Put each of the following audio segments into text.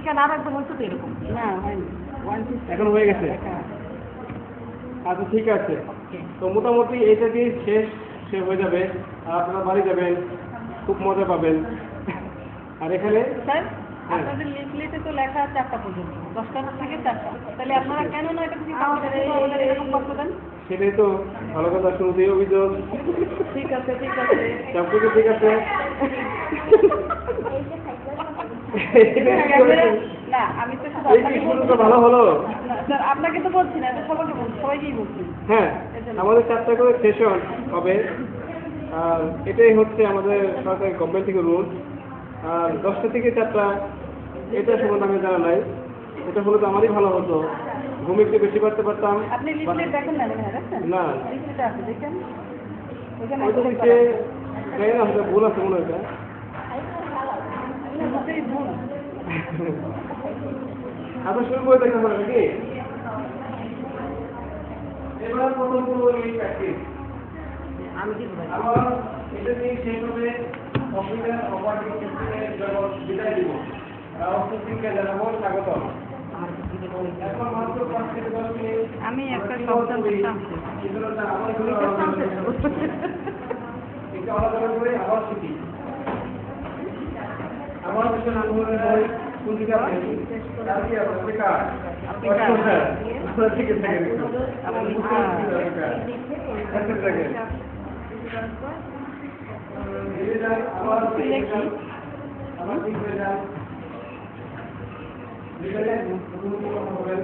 কেন আর একবার হচ্ছে তো এরকম? না হয়নি, এখন হয়ে গেছে। আচ্ছা ঠিক আছে, তো মোটামুটি এইটা দিয়ে শেষ হয়ে যাবে, আর আপনারা বাড়ি যাবেন, খুব মজা পাবেন। আর এখানে স্যার আপনাদের লিফলেটে তো লেখা 4টা পর্যন্ত, 10টা থেকে 4টা, তাহলে আপনারা কেন 9টা থেকে 5টা আমাদের এরকম কষ্ট দেন? সেটাই তো ভালো কথা, শুরুতেই অভিযোগ। ঠিক আছে ঠিক আছে, সব কিছু ঠিক আছে। না আমি তো শুধু এই কি শুরু তো ভালো হলো। স্যার আপনাকে তো বলছি না, এটা সবাইকে বলছি, সবাইকেই বলছি। হ্যাঁ, আমাদের 4টা করে সেশন হবে, আর এটাই হচ্ছে আমাদের সরকারি গভর্নমেন্ট থেকে রুল। আর 10টা থেকে 4টা এটা সম্বন্ধে আমি জানা নাই, এটা হলে তো আমারই ভালো হতো, ঘুম একটু বেশি করতে পারতাম। আপনি লিফলেট দেখেন না? দেখেন না, লিফলেট আছে দেখেন, ওখানে ওই তো নিচে জানি না, হয়তো ভুল আছে মনে হয়। বুঝতেই ভুল। আচ্ছা শুরু করে দেখতে পারে নাকি? এবার প্রথম করবো এই প্র্যাকটিস। আমি কি বলবো? আবার এটা দিয়ে শেষ হবে কম্পিউটার অপারেটিং সিস্টেমের জগৎ বিদায় দিব। অস্ট্রেলিয়াকে জানাবো স্বাগতম। এখন মাত্র 5 থেকে 10 মিনিট আমি একটা শব্দ বলতাম, এটা আলাদা করে আবার শিখি। আমার পিছনে আন্দোলনের বই কোন দিকে আছে? আপনি কার? আপনি কার? আমরা ঠিক আছে। আপনি কার? আচ্ছা দেখেন। আবার দেখি। আবার ঠিক হয়ে যান। লিখে মুখোমুখি কথা বলেন।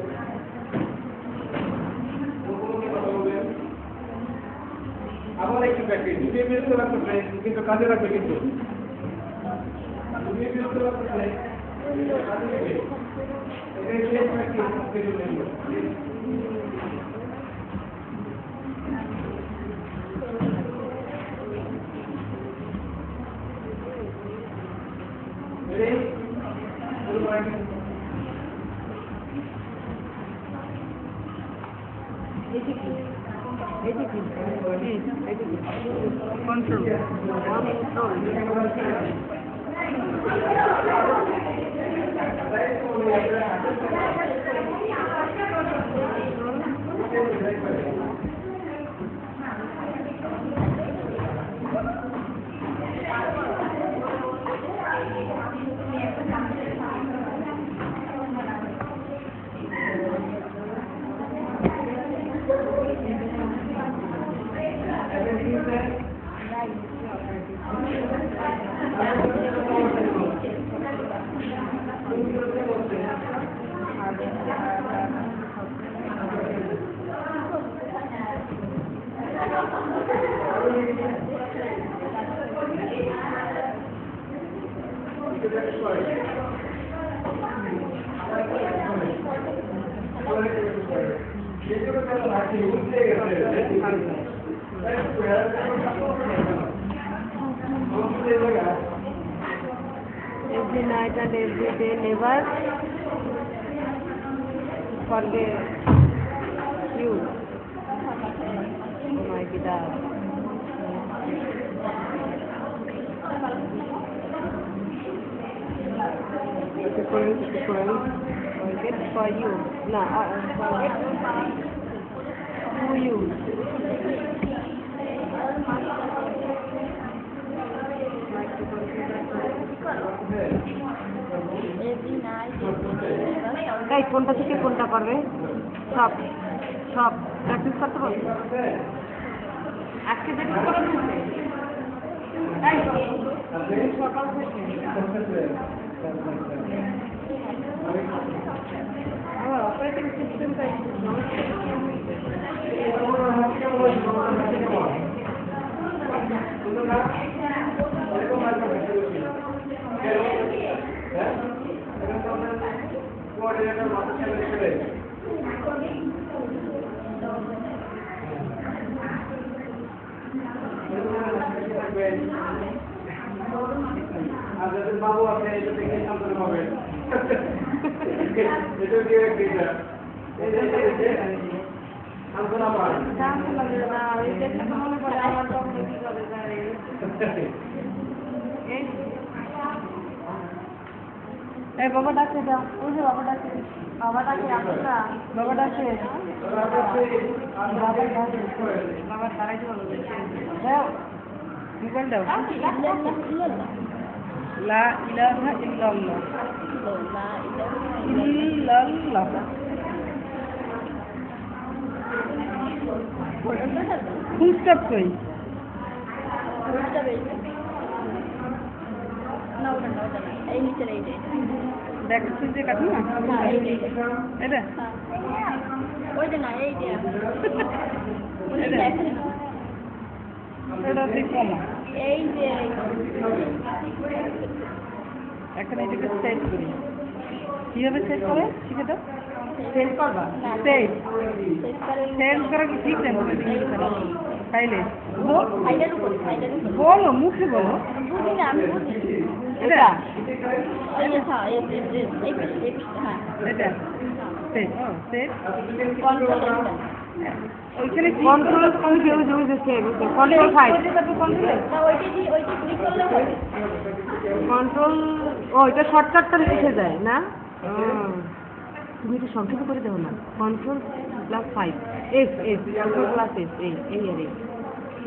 মুখোমুখি কথা বলেন। আবার একটু প্র্যাকটিস। দুটোই বিরক্ত লাগতেছে, কিন্তু কাজে লাগবে কিন্তু। দুটোই বিরক্ত লাগতেছে, কাজে লাগবে। এটাই শেষ practice. Control Every night and every day, never forget you, my beloved. Forget for you. No, forget who you. এই কোনটা থেকে কোনটা করবে? সব সব প্র্যাকটিস করতে বলছে। আজকে যেটা করে দিচ্ছে সকাল থেকে আমার অপারেটিং সিস্টেমটা একটু আর যাদের বাবু আছে এটা দেখে সান্ত্বনা পাবেন। এটা দিয়ে একটা সান্ত্বনা পান। মনে করে আমার তখন কি করে যায়। এই বাবা ডাকে দাও, ওই যে বাবা ডাকে, বাবা ডাকে আপনারা, বাবা ডাকে, বাবা তারাই তো বলো দাও, মোবাইল দাও। লা ইলাহা ইল্লাল্লাহ, ইল্লাল্লাহ। ফুল স্টপ কই? দেখ যে কাটু না এটা এটা ঠিক কম। এখন এটাকে সেট করি, কিভাবে সেট করে শিখে দাও। সেট করবা, সেট সেট করা কি ঠিক আছে? খাইলে বলো, মুখে বলো। এটা এটা সেট, সেট ওইখানে কন্ট্রোল কম কেউ জমি দিচ্ছে, কন্ট্রোল 5 কন্ট্রোল। ও এটা শর্টকাটটা লিখে যায় না, তুমি এটা সংক্ষেপ করে দেবো না। Control +5 S S, control +S, এই এই আর এই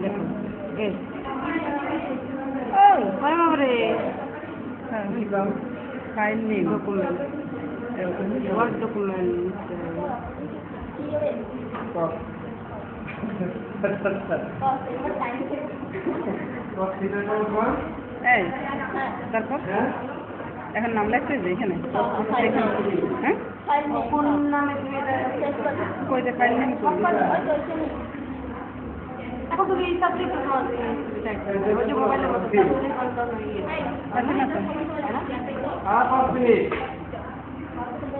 দেখো এস। ও ভাই বাবারে, file name document, word document, এই তারপর এখন নাম লাগছে যে এখানে, হ্যাঁ কোন নামে তুমি এটা কই যে ফাইল নেম এখন তুমি এই সাবজেক্ট ওই যে মোবাইলের মধ্যে আছে না তো। আর 5 মিনিট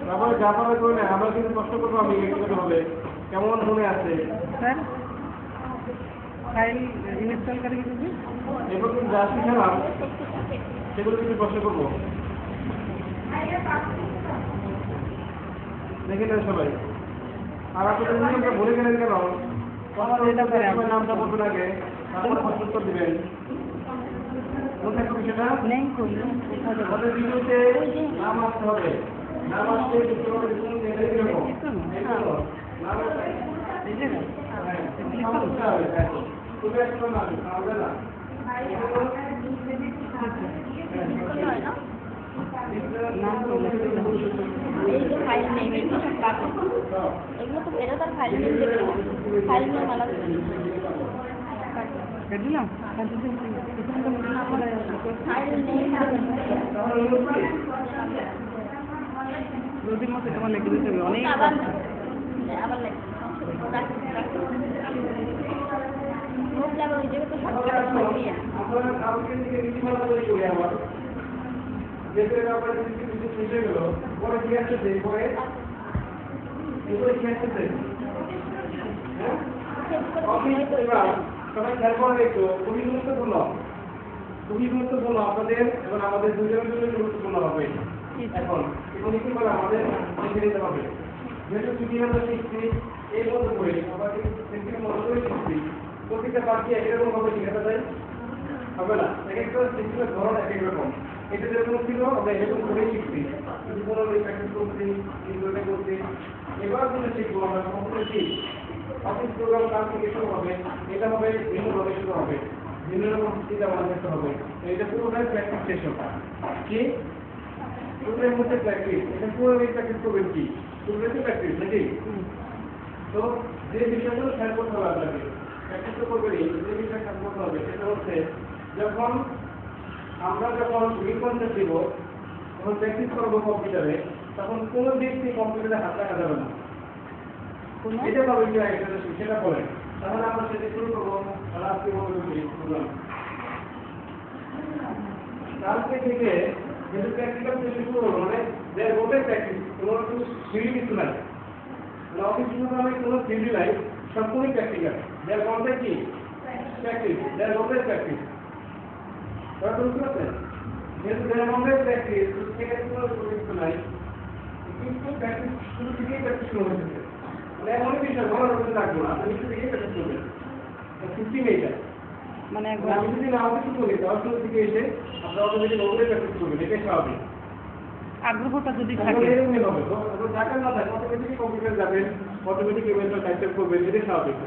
তারপরে যা পাবে করে না, আমরা কিন্তু কষ্ট করবো। আমি লিখতে হবে কেমন মনে আছে স্যার, ফাইল ইনস্টল করে কি করবি? এবার কিন্তু যা শিখালাম সেগুলো কিন্তু কষ্ট করবো। দেখে নেন সবাই। আর আপনাদের নিয়মটা ভুলে গেলেন কেন? এটা করে আপনার নামটা বলবেন আগে, তারপরে প্রশ্ন দিবেন। মনে থাকবে বিষয়টা? নেই কই আমাদের ভিডিওতে নাম আসতে হবে, নাম আসতে দেখতে হবে কোন জায়গায় এরকম নাম এই যে আসতে হবে। তুমি একটা নাম হবে না নাম করলে এই যে ফাইল নেম এগুলো সব কাটে, এগুলো তো এটা তার ফাইল নেম দেখে ফাইল নেম আলাদা দিলাম ফাইল নেম নদীর মতো তোমার লেগে দিতে হবে অনেক। আবার আবার লাগে মুখ লাগা ওই জায়গায় তো সব কাটে আমরা কাউকে থেকে নীতিমালা তৈরি করি আবার যেতে ব্যাপারে কিছু কিছু শেষে গেল পরে কি আসছে পরে এগুলো কি আসছে হ্যাঁ অফিস এবার সবাই খেয়াল করে দেখো, খুবই গুরুত্বপূর্ণ, খুবই গুরুত্বপূর্ণ আপনাদের এবং আমাদের দুজনের জন্য গুরুত্বপূর্ণ হবে। এখন এবং নীতিমালা আমাদের লিখে নিতে হবে। যেহেতু ছুটি আমরা শিখছি এই মতো করে সবাইকে মতো করে শিখছি, প্রতিটা বাকি একরকম ভাবে শেখাতে যায় হবে না। এক একটা শিক্ষকের ধরন এক এক রকম। এটা যেরকম ছিল আমরা এরকম করেই শিখছি, যদি কোনো প্র্যাকটিস করছি, ইনডোরে করছি, এবার যদি শিখবো আমরা কখনো শিখ অফিস প্রোগ্রাম কাল থেকে শুরু হবে, এটা হবে ভিন্নভাবে শুরু হবে, ভিন্ন রকম চিন্তা ভাবনা করতে হবে। এটা পুরোটাই প্র্যাকটিস সেশন। কি পুরোটার মধ্যে প্র্যাকটিস, এটা পুরোটাই প্র্যাকটিস করবেন কি পুরোটাই প্র্যাকটিস নাকি? তো যে বিষয়গুলো খেয়াল করতে হবে আপনাকে, প্র্যাকটিস তো করবেনই, যে বিষয় খেয়াল করতে হবে সেটা হচ্ছে যখন আমরা যখন রিকনসেপ্ট দিব তখন প্র্যাকটিস করবো কম্পিউটারে, তখন কোনো ব্যক্তি কম্পিউটারে হাত রাখা যাবে না। এটা পাবে কি সেটা বলেন, তাহলে আমরা সেটা শুরু করবো। তাহলে আজকে বললাম কালকে থেকে যেহেতু প্র্যাকটিক্যাল শুরু করবো, মানে রোডের প্র্যাকটিস, কোনো কিছু সিঁড়ি কিছু নাই, মানে অফিস প্রোগ্রামে কোনো সিঁড়ি নাই, সম্পূর্ণ প্র্যাকটিক্যাল। যার কোনটা কি প্র্যাকটিস, যার রোডের প্র্যাকটিস, তারা বুঝতে পারছেন? যেহেতু যার রোডের প্র্যাকটিস সেখানে কোনো কিছু নাই, কিন্তু প্র্যাকটিস শুরু থেকেই প্র্যাকটিস শুরু হয়েছে। এমন বিষয় বড় রকম লাগবে না, আপনি শুধু দিয়ে প্র্যাকটিস করবেন 50 মিটার। মানে আমি যদি না কিছু করি তাহলে শুরু থেকে এসে আপনারা অটোমেটিক ওগুলোই প্র্যাকটিস করবেন, এটাই স্বাভাবিক। আগ্রহটা যদি এখন থাকে। এরকমই হবে তো এখন যাকে না থাকে অটোমেটিকই কম্পিউটার যাবেন, অটোমেটিক ইমেলটা টাইপ করবেন, এটাই স্বাভাবিক।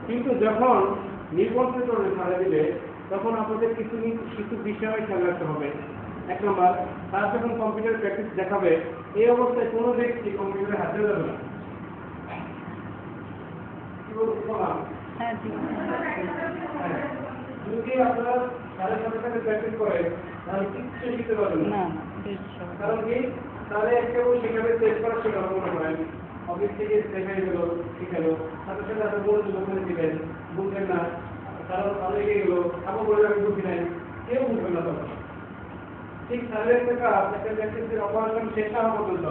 কিন্তু যখন নির্ভরযোগ্য ছাড়া দিলে তখন আপনাদের কিছু কিছু বিষয় খেয়াল রাখতে হবে। এক নম্বর, তার যখন কম্পিউটার প্র্যাকটিস দেখাবে এই অবস্থায় কোনো ব্যক্তি কম্পিউটারে হাতে যাবে না। কি বললাম? হ্যাঁ, ঠিক আছে। হ্যাঁ, যদি আপনারা তাদের সাথে সাথে প্র্যাকটিস করেন তাহলে কিচ্ছু শিখতে পারবেন না। না, বেশ সহজ। কারণ কি তাহলে একেবারে সেখানে চেক করা শেখানো মনে করেন অফিস থেকে দেখাই গেল শিখালো সাথে সাথে আপনি বলে ওখানে দিলেন বুঝলেন না, কারণ তাহলে লেগে গেলো আবার বলে আমি বুঝি নাই, কেউ বুঝবেন না তখন। ঠিক তাহলে একটা কাজ একটা প্র্যাকটিসের অপারেশন শেষ হওয়া পর্যন্ত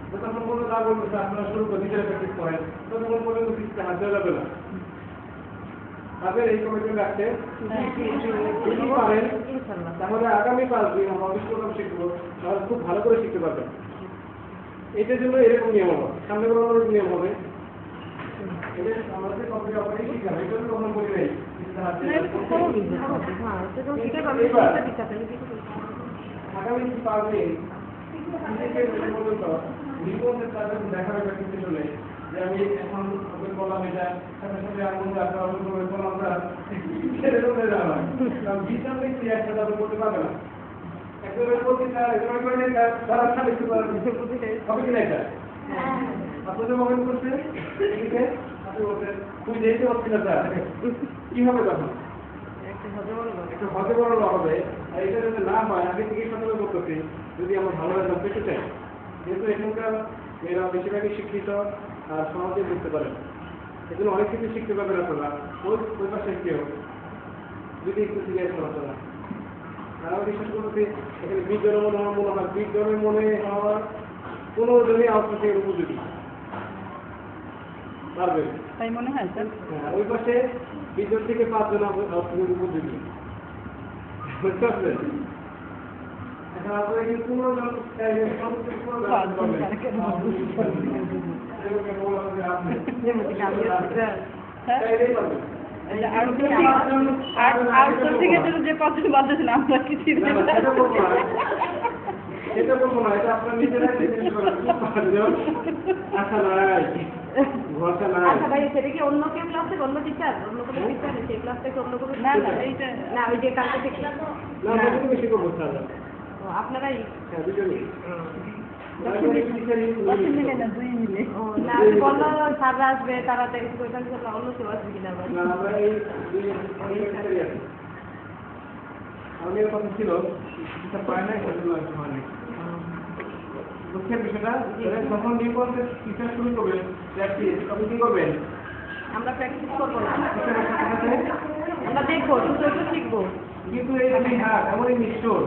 যতক্ষণ পর্যন্ত না বলতেছে আপনারা শুরু করে নিজেরা প্র্যাকটিস করেন ততক্ষণ পর্যন্ত কিছুতে হাত দেওয়া যাবে না। তাদের এই কমিটমেন্ট রাখতে যদি পারেন তাহলে আগামী 5 দিন আমরা অফিস প্রোগ্রাম শিখবো, তাহলে খুব ভালো করে শিখতে পারবেন। এটার জন্য এরকম নিয়ম হবে, সামনে কোনো নিয়ম হবে। এটা আমাদের কম্পিউটার অপারেটিং শিখাবে, এটা তো কখনো বলি নাই। আগামী 5 দিন নিজেকে পর্যন্ত নিবন্ধের তাদের দেখাবে প্র্যাকটিসে চলে যে আমি এখন ওকে বললাম এটা সাথে সাথে আর মধ্যে আপনার বললাম সেরকম হয়ে যাওয়া হয়। কারণ বিশাল ব্যক্তি একসাথে আপনি করতে পারবে না। একজনের প্রতি তার এজন্য করে নেই তারা সাথে একটু করার হবে কি না এটা? আপনি যে মোবাইল করছেন এদিকে আপনি বলছেন তুই যেতে পারছি না স্যার, কি হবে তখন? একটু হতে বড় হবে। আর এটা যদি না হয় আগে থেকেই সতর্ক করতেছি যদি আমরা ভালো রেজাল্ট পেতে চাই। যেহেতু এখানকার মেয়েরা বেশিরভাগই শিক্ষিত আর সহজে বুঝতে পারেন, এজন্য অনেক কিছু শিখতে পারবেন আপনারা ওই পাশে কেউ যদি একটু সিরিয়াস করা আপনারা। আর আমি বিশ্বাস করতেছি এখানে 20 জনের মনে আমার মনে হয় 20 জনের মনে হওয়ার 15 জনই আউটসোর্সিং উপযোগী পারবেন, তাই মনে হয় স্যার। হ্যাঁ, ওই পাশে 20 জন থেকে 5 জন আউটসোর্সিং উপযোগী, বুঝতে পারছেন? এখন আপনারা কি 15 জন চাইলে সবচেয়ে 15 জন পারবেন। চাইলেই পারবেন। আউটসোর্সিং এর জন্য যে কথা বলতেছেন আমরা কিছু না, না, সেটা বলবো না। এটা বলবো না, এটা আপনার নিজেরাই জিজ্ঞেস করেন। খুব পাঁচজন আশা নাই, ভরসা নাই। আচ্ছা ভাই, সেটা কি অন্য কেউ ক্লাস থেকে অন্য টিচার অন্য কোনো টিচার সেই ক্লাস থেকে অন্য কোনো না না এইটা না ওই যে কালকে থেকে না, দুজনে বেশি করবো স্যার। ও আপনারাই হ্যাঁ, দুজনেই। দুই মিলে ও না আমি বললো স্যাররা আসবে তারা দেখি ওইখান থেকে অন্য কেউ আসবে কিনা আবার না, আমরা এই দুই টিচারই আছি। আমাদের কথা ছিল টিচার পায় না, সেজন্য আর সময় নেই। দুঃখের বিষয়টা যখন নির্বাচনের টিচার শুরু করবেন প্র্যাকটিস তখন কি করবেন? আমরা প্র্যাকটিস করবো না, টিচারের সাথে সাথে আমরা দেখবো শুধু একটু শিখবো। কিন্তু এই বিহার এমনই নিষ্ঠুর,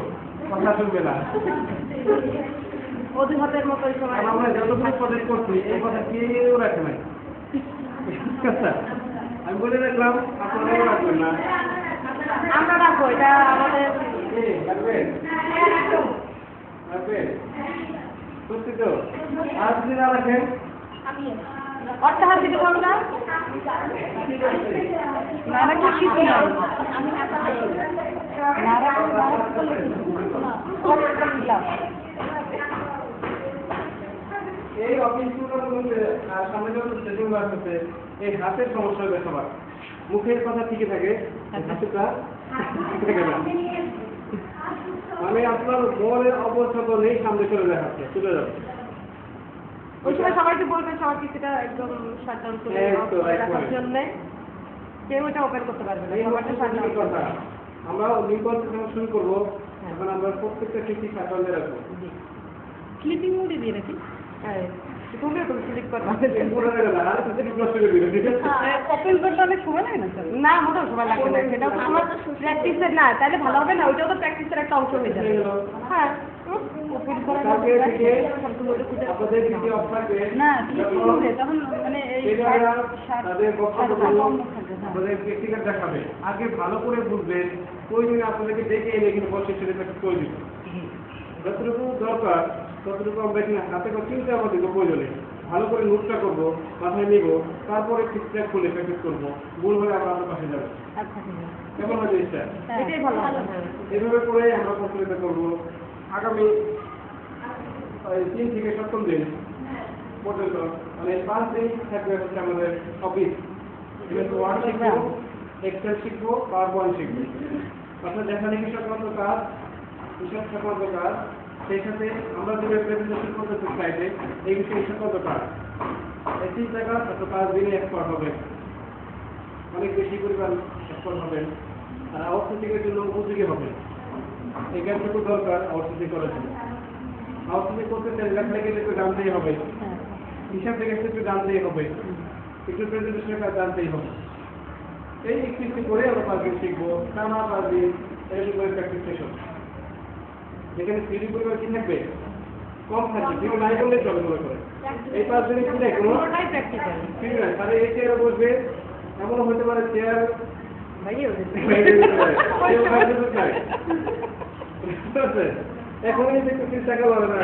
কথা শুনবে না। অজুহাতের মতো এই সময় আর আমরা যতগুলো প্রজেক্ট করছি এই কথা কেউ রাখে নাই। আচ্ছা, আমি বলে রাখলাম আপনারাও রাখবেন না। আমরা রাখবো, এটা আমাদের রাখবেন রাখবেন সত্যি তো? আর যদি না রাখেন অর্থাৎ দিতে পারবো না না রাখলে কিছু না এই অফিসগুলোর মধ্যে সামনে যখন সেটিং আসতেছে এই হাতের সমস্যা হবে সবার। মুখের কথা ঠিকই থাকে, হাতেটা থাকে না। মানে আপনার মনের অবস্থা নেই, সামনে চলে যাচ্ছে চলে যাচ্ছে। ওই সময় সবাইকে বলবেন সবার কিছুটা একদম শাটডাউন করে রাখার জন্য, কেউ এটা ওপেন করতে পারবে না, সবারটা শাটডাউন কথা। আমরা নির্বাচন যখন শুরু করবো এখন আমরা প্রত্যেকটা কিছু শাটডাউনে রাখবো। ক্লিপিং মোডে দিয়ে রাখি। হ্যাঁ, তুমিও তো ক্লিক করবে। ওপেন করতে অনেক সময় লাগে না স্যার? না, মোটেও সময় লাগবে না, সেটা আমার প্র্যাকটিসের না, তাহলে ভালো হবে না, ওইটাও তো প্র্যাকটিসের একটা অংশ হয়ে যাবে। হ্যাঁ, ওপেন করা আপনাদের যদি অফ থাকবে না, ক্লিপিং মোডে তখন মানে এই তাদের বক্তব্যগুলো আপনাদের ব্যক্তিগত দেখাবে। আগে ভালো করে বুঝবেন, প্রয়োজনে আপনাদেরকে ডেকে এনে কিন্তু বসে ছেলে প্রয়োজন যতটুকু দরকার ততটুকু আমরা এখানে হাতে করে চিন্তা আমাদের প্রয়োজনে ভালো করে নোটটা করবো, মাথায় নিব, তারপরে ঠিকঠাক খুলে প্র্যাকটিস করবো। ভুল হলে আমরা আপনার পাশে যাবো। কেমন হয় জিনিসটা? এটাই ভালো। এভাবে করে আমরা প্রচলিত করবো। আগামী 3 থেকে 7ম দিন পর্যন্ত মানে 5 দিন থাকবে হচ্ছে আমাদের অফিস ওয়ার্ড শিখবো, এক্সেল শিখবো, পাওয়ার পয়েন্ট শিখবো। অর্থাৎ লেখালেখি সংক্রান্ত কাজ, হিসাব সংক্রান্ত কাজ, সেই সাথে আমরা যে প্রেজেন্টেশন করতেছি স্লাইডে এই বিষয়ে সংক্রান্ত কাজ। এই 3টা কাজ অত 5 দিনে এক্সপার্ট হবে, অনেক বেশি পরিমাণ এক্সপার্ট হবেন। আর আউটসোর্সিংয়ের জন্য উপযোগী হবে। এই জ্ঞানটুকু দরকার আউটসোর্সিং করার জন্য। আউটসোর্সিং করতে চাইলে লেখালেখি একটু জানতেই হবে, হিসাব থেকে একটু জানতেই হবে, একটু প্রেজেন্টেশনের কাজ জানতেই হবে। এই একটু করে আমরা 5 দিন শিখবো, টানা 5 দিন এরকম করে প্র্যাকটিস সেশন। যেখানে থিওরি পরিমাণ কি থাকবে, কম থাকবে, কিন্তু নাই বললে চলে মনে করে। এই 5 দিনে কি নাই পুরোটাই প্র্যাকটিক্যাল। ঠিক আছে, তাহলে এই চেয়ারে বসবে, এমনও হতে পারে চেয়ার ভাইও এখনই যে কিছু টাকা পাবে না,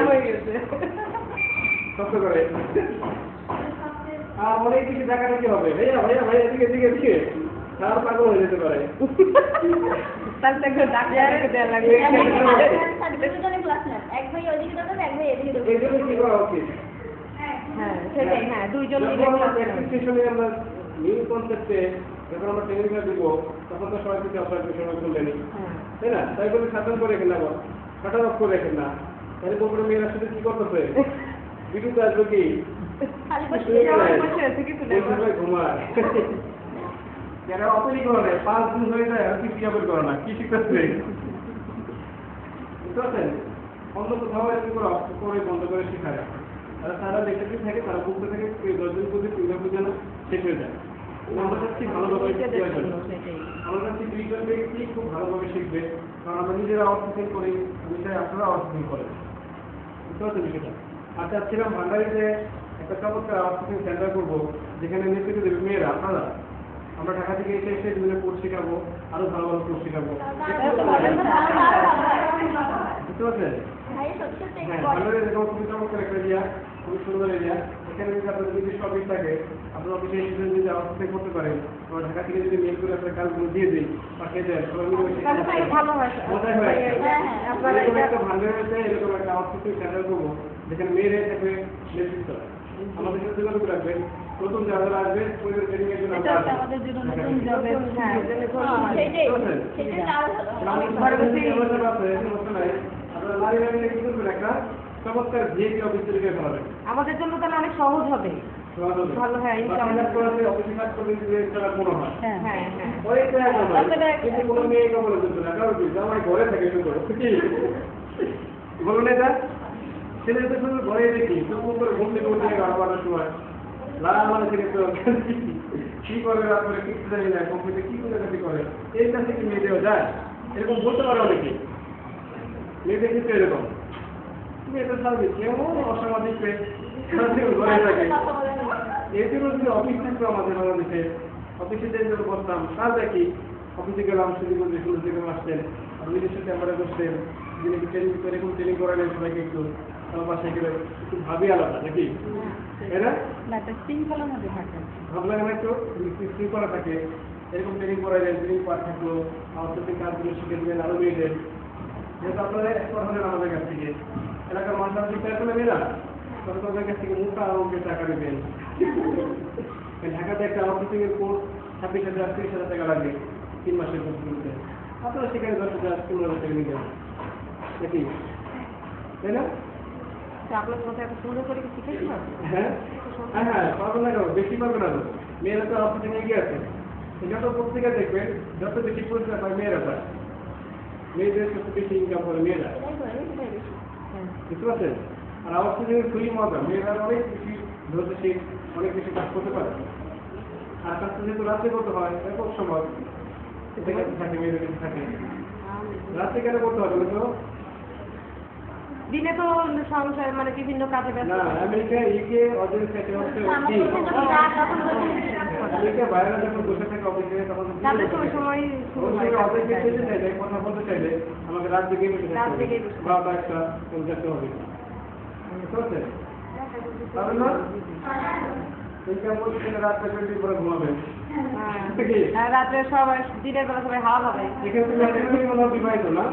হয়ে গেছে। কষ্ট করে আর অনেক কিছু টাকা দিতে হবে। ভাইয়া ভাইয়া ভাইয়া এদিকে এদিকে এদিকে তার পাগল হয়ে যেতে পারে। তার থেকে ডাক্তারকে দেওয়া লাগবে। ক্লাস নেন, এক ভাই ওইদিকে দেবেন, এক ভাই এদিকে দেবেন। এই জন্য কি করা উচিত? হ্যাঁ সেটাই, হ্যাঁ দুইজন মিলে যখন ক্লাস প্র্যাকটিস সেশনে আমরা নিউ কনসেপ্টে যখন আমরা ট্রেনিংটা দিব, তখন তো সবাই কিছু আপনার সময় করলেন, হ্যাঁ তাই না? তাই বলে খাতান করে রেখেন না, খাটার অফ করে রেখেন না। তাহলে বলবেন মেয়েরা সাথে কি করতেছে, ভিডিওতে আসবে কি খালি বসে বসে আছে কিছু না। ঘুমায় যারা অপেরি করে 5 দিন হয়ে যায় আর কি ক্রিয়াপের করে না, কি শিখতেছে বুঝতে পারছেন? অন্য কোথাও এরকম করে অফ করে বন্ধ করে শেখায়, আর তারা দেখতে থাকে, তারা বুঝতে থাকে 10 দিন পর্যন্ত ক্রিয়াপে যেন শেষ হয়ে যায়। আমরা চাচ্ছি ভালোভাবে আমরা চাচ্ছি 2 ব্যক্তি খুব ভালোভাবে শিখবে, কারণ আমরা নিজেরা আউটসোর্সিং করি, বিষয়ে আপনারা আউটসোর্সিং করেন, বুঝতে পারছেন বিষয়টা? আর চাচ্ছিলাম ভান্ডারিতে একটা চমৎকার আউটসোর্সিং সেন্টার করবো, যেখানে নেতৃত্ব দেবে মেয়েরা, আপনারা। আমরা ঢাকা থেকে এসে বিভিন্ন কোর্স শেখাবো, আরো ভালো ভালো কোর্স শেখাবো, বুঝতে পারছেন? হ্যাঁ, ভান্ডারি যেমন খুবই চমৎকার একটা এরিয়া, খুবই সুন্দর এরিয়া। এখানে যদি আপনাদের নিজস্ব অফিস থাকে, আপনার অফিসে এসে যদি আউটসোর্সিং করতে পারেন, আমরা ঢাকা থেকে যদি মেল করে আপনার কাজগুলো দিয়ে দিই, পাঠিয়ে দেন, সবাই মিলে তাহলে তাই ভালো হয়। মজাই হয়। আপনারা এরকম এটা একটা ভান্ডারি হয়েছে, এরকম একটা আউটসোর্সিং সেন্টার করবো, যেখানে মেয়েরাই থাকবে নেতৃত্ব। আমাদের সাথে যোগাযোগ রাখবেন, নতুন যারা আসবে পরিবার ট্রেনিং এর জন্য আমরা আসবো। আমাদের জন্য নতুন জবের হ্যাঁ সেটাই সেটাই আরো ভালো। আপনারা নারী নারী কি করবেন, একটা চমৎকার ভিআইপি অফিস তৈরি করে ফেলাবেন। আমাদের জন্য তাহলে অনেক সহজ হবে। ভালো, হ্যাঁ, ইনশাআল্লাহ। অফিসে কাজ করবেন যদি এটা মনে হয় হ্যাঁ হ্যাঁ হ্যাঁ অনেক জায়গা হয়, কিন্তু কোনো মেয়ে কখনো দিচ্ছে না, কারণ কি জামাই ঘরে থাকে শুধু বলুন এটা ছেলেদের শুধু ঘরে দেখি চুপ করে ঘুম থেকে উঠে 11-12টার সময় লাল মানে থেকে কি করে রাত করে কিছু জানি না, কম্পিউটার কি করে কাছে করে, এই কাজ থেকে মেয়ে দেওয়া যায়, এরকম বলতে পারে অনেকে। মেয়েদের ক্ষেত্রে এরকম মেয়েদের সাথে কেমন অসামাজিক ঘরে থাকে। এই জন্য যদি অফিস থাকতো আমাদের বাংলাদেশে, অফিসে যে বসতাম, কাজ দেখি অফিসে গেলাম, সুন্দর থেকে আসতেন, আপনি নিজস্ব চেম্বারে বসতেন, যিনি ট্রেনিং এরকম ট্রেনিং করালেন সবাইকে একটু, আমার বাসায় গেলে একটু ভাবি আলাদা নাকি, তাই না? শৃঙ্খলার মধ্যে থাকে। ভাবলাম একটু শৃঙ্খলা থাকে, এরকম ট্রেনিং করালেন, ট্রেনিং পার থাকলো, আমার সাথে কাজগুলো শিখে দেবেন আরো মেয়েদের, যেহেতু আপনারা এক্সপার্ট হলেন আমাদের কাছ থেকে, এলাকার মানুষরা শিক্ষা করে মেয়েরা তবে তাদের কাছ থেকে মোটা অঙ্কের টাকা নেবেন। ঢাকাতে একটা আউটসোর্সিং এর কোর্স 26,000-30,000 টাকা লাগবে 3 মাসের কোর্স করতে, আপনারা সেখানে 10,000-15,000 টাকা নিয়ে যাবেন নাকি, তাই না? আপনার কথা এত সুন্দর করে শিখেছি। হ্যাঁ হ্যাঁ হ্যাঁ, পারবেন না কেন, বেশি পারবেন না। মেয়েরা তো আউটসোর্সিং এগিয়ে আছে, যত পত্রিকা দেখবেন যত বেশি পরিষ্কার পায় মেয়েরা পায়, মেয়েদের সবচেয়ে বেশি ইনকাম করে মেয়েরা, বুঝতে পারছেন? আর আউটসোর্সিং এর খুবই মজা, মেয়েরা অনেক বেশি ধৈর্যশীল, অনেক বেশি কাজ করতে পারে। আর কাজটা যেহেতু রাত্রে করতে হয়, এরকম সময় এতে কাছে থাকে, মেয়েদের কাছে থাকে, রাত্রে কেন করতে হবে বলতো? দিনে তো সংসার মানে বিভিন্ন কাজে ব্যস্ত। না, আমেরিকা ইউকে ওদের সাথে হচ্ছে আমেরিকা বাইরে যখন বসে থাকে অফিসে, তখন তাদের তো ওই সময় শুরু হয়। ওদেরকে যেতে চাইলে, কথা বলতে চাইলে আমাকে রাত দিকে বসে থাকতে হবে, বারোটা একটা পৌঁছাতে হবে, বুঝতে পারছেন? পারবেন না? ইনকাম করতে গেলে রাতটা 20 পরে ঘুমাবেন, হ্যাঁ, রাত্রে সবাই দিনের বেলা সবাই হাওয়া হবে। এখানে তুমি মনে হয় বিবাহিত না,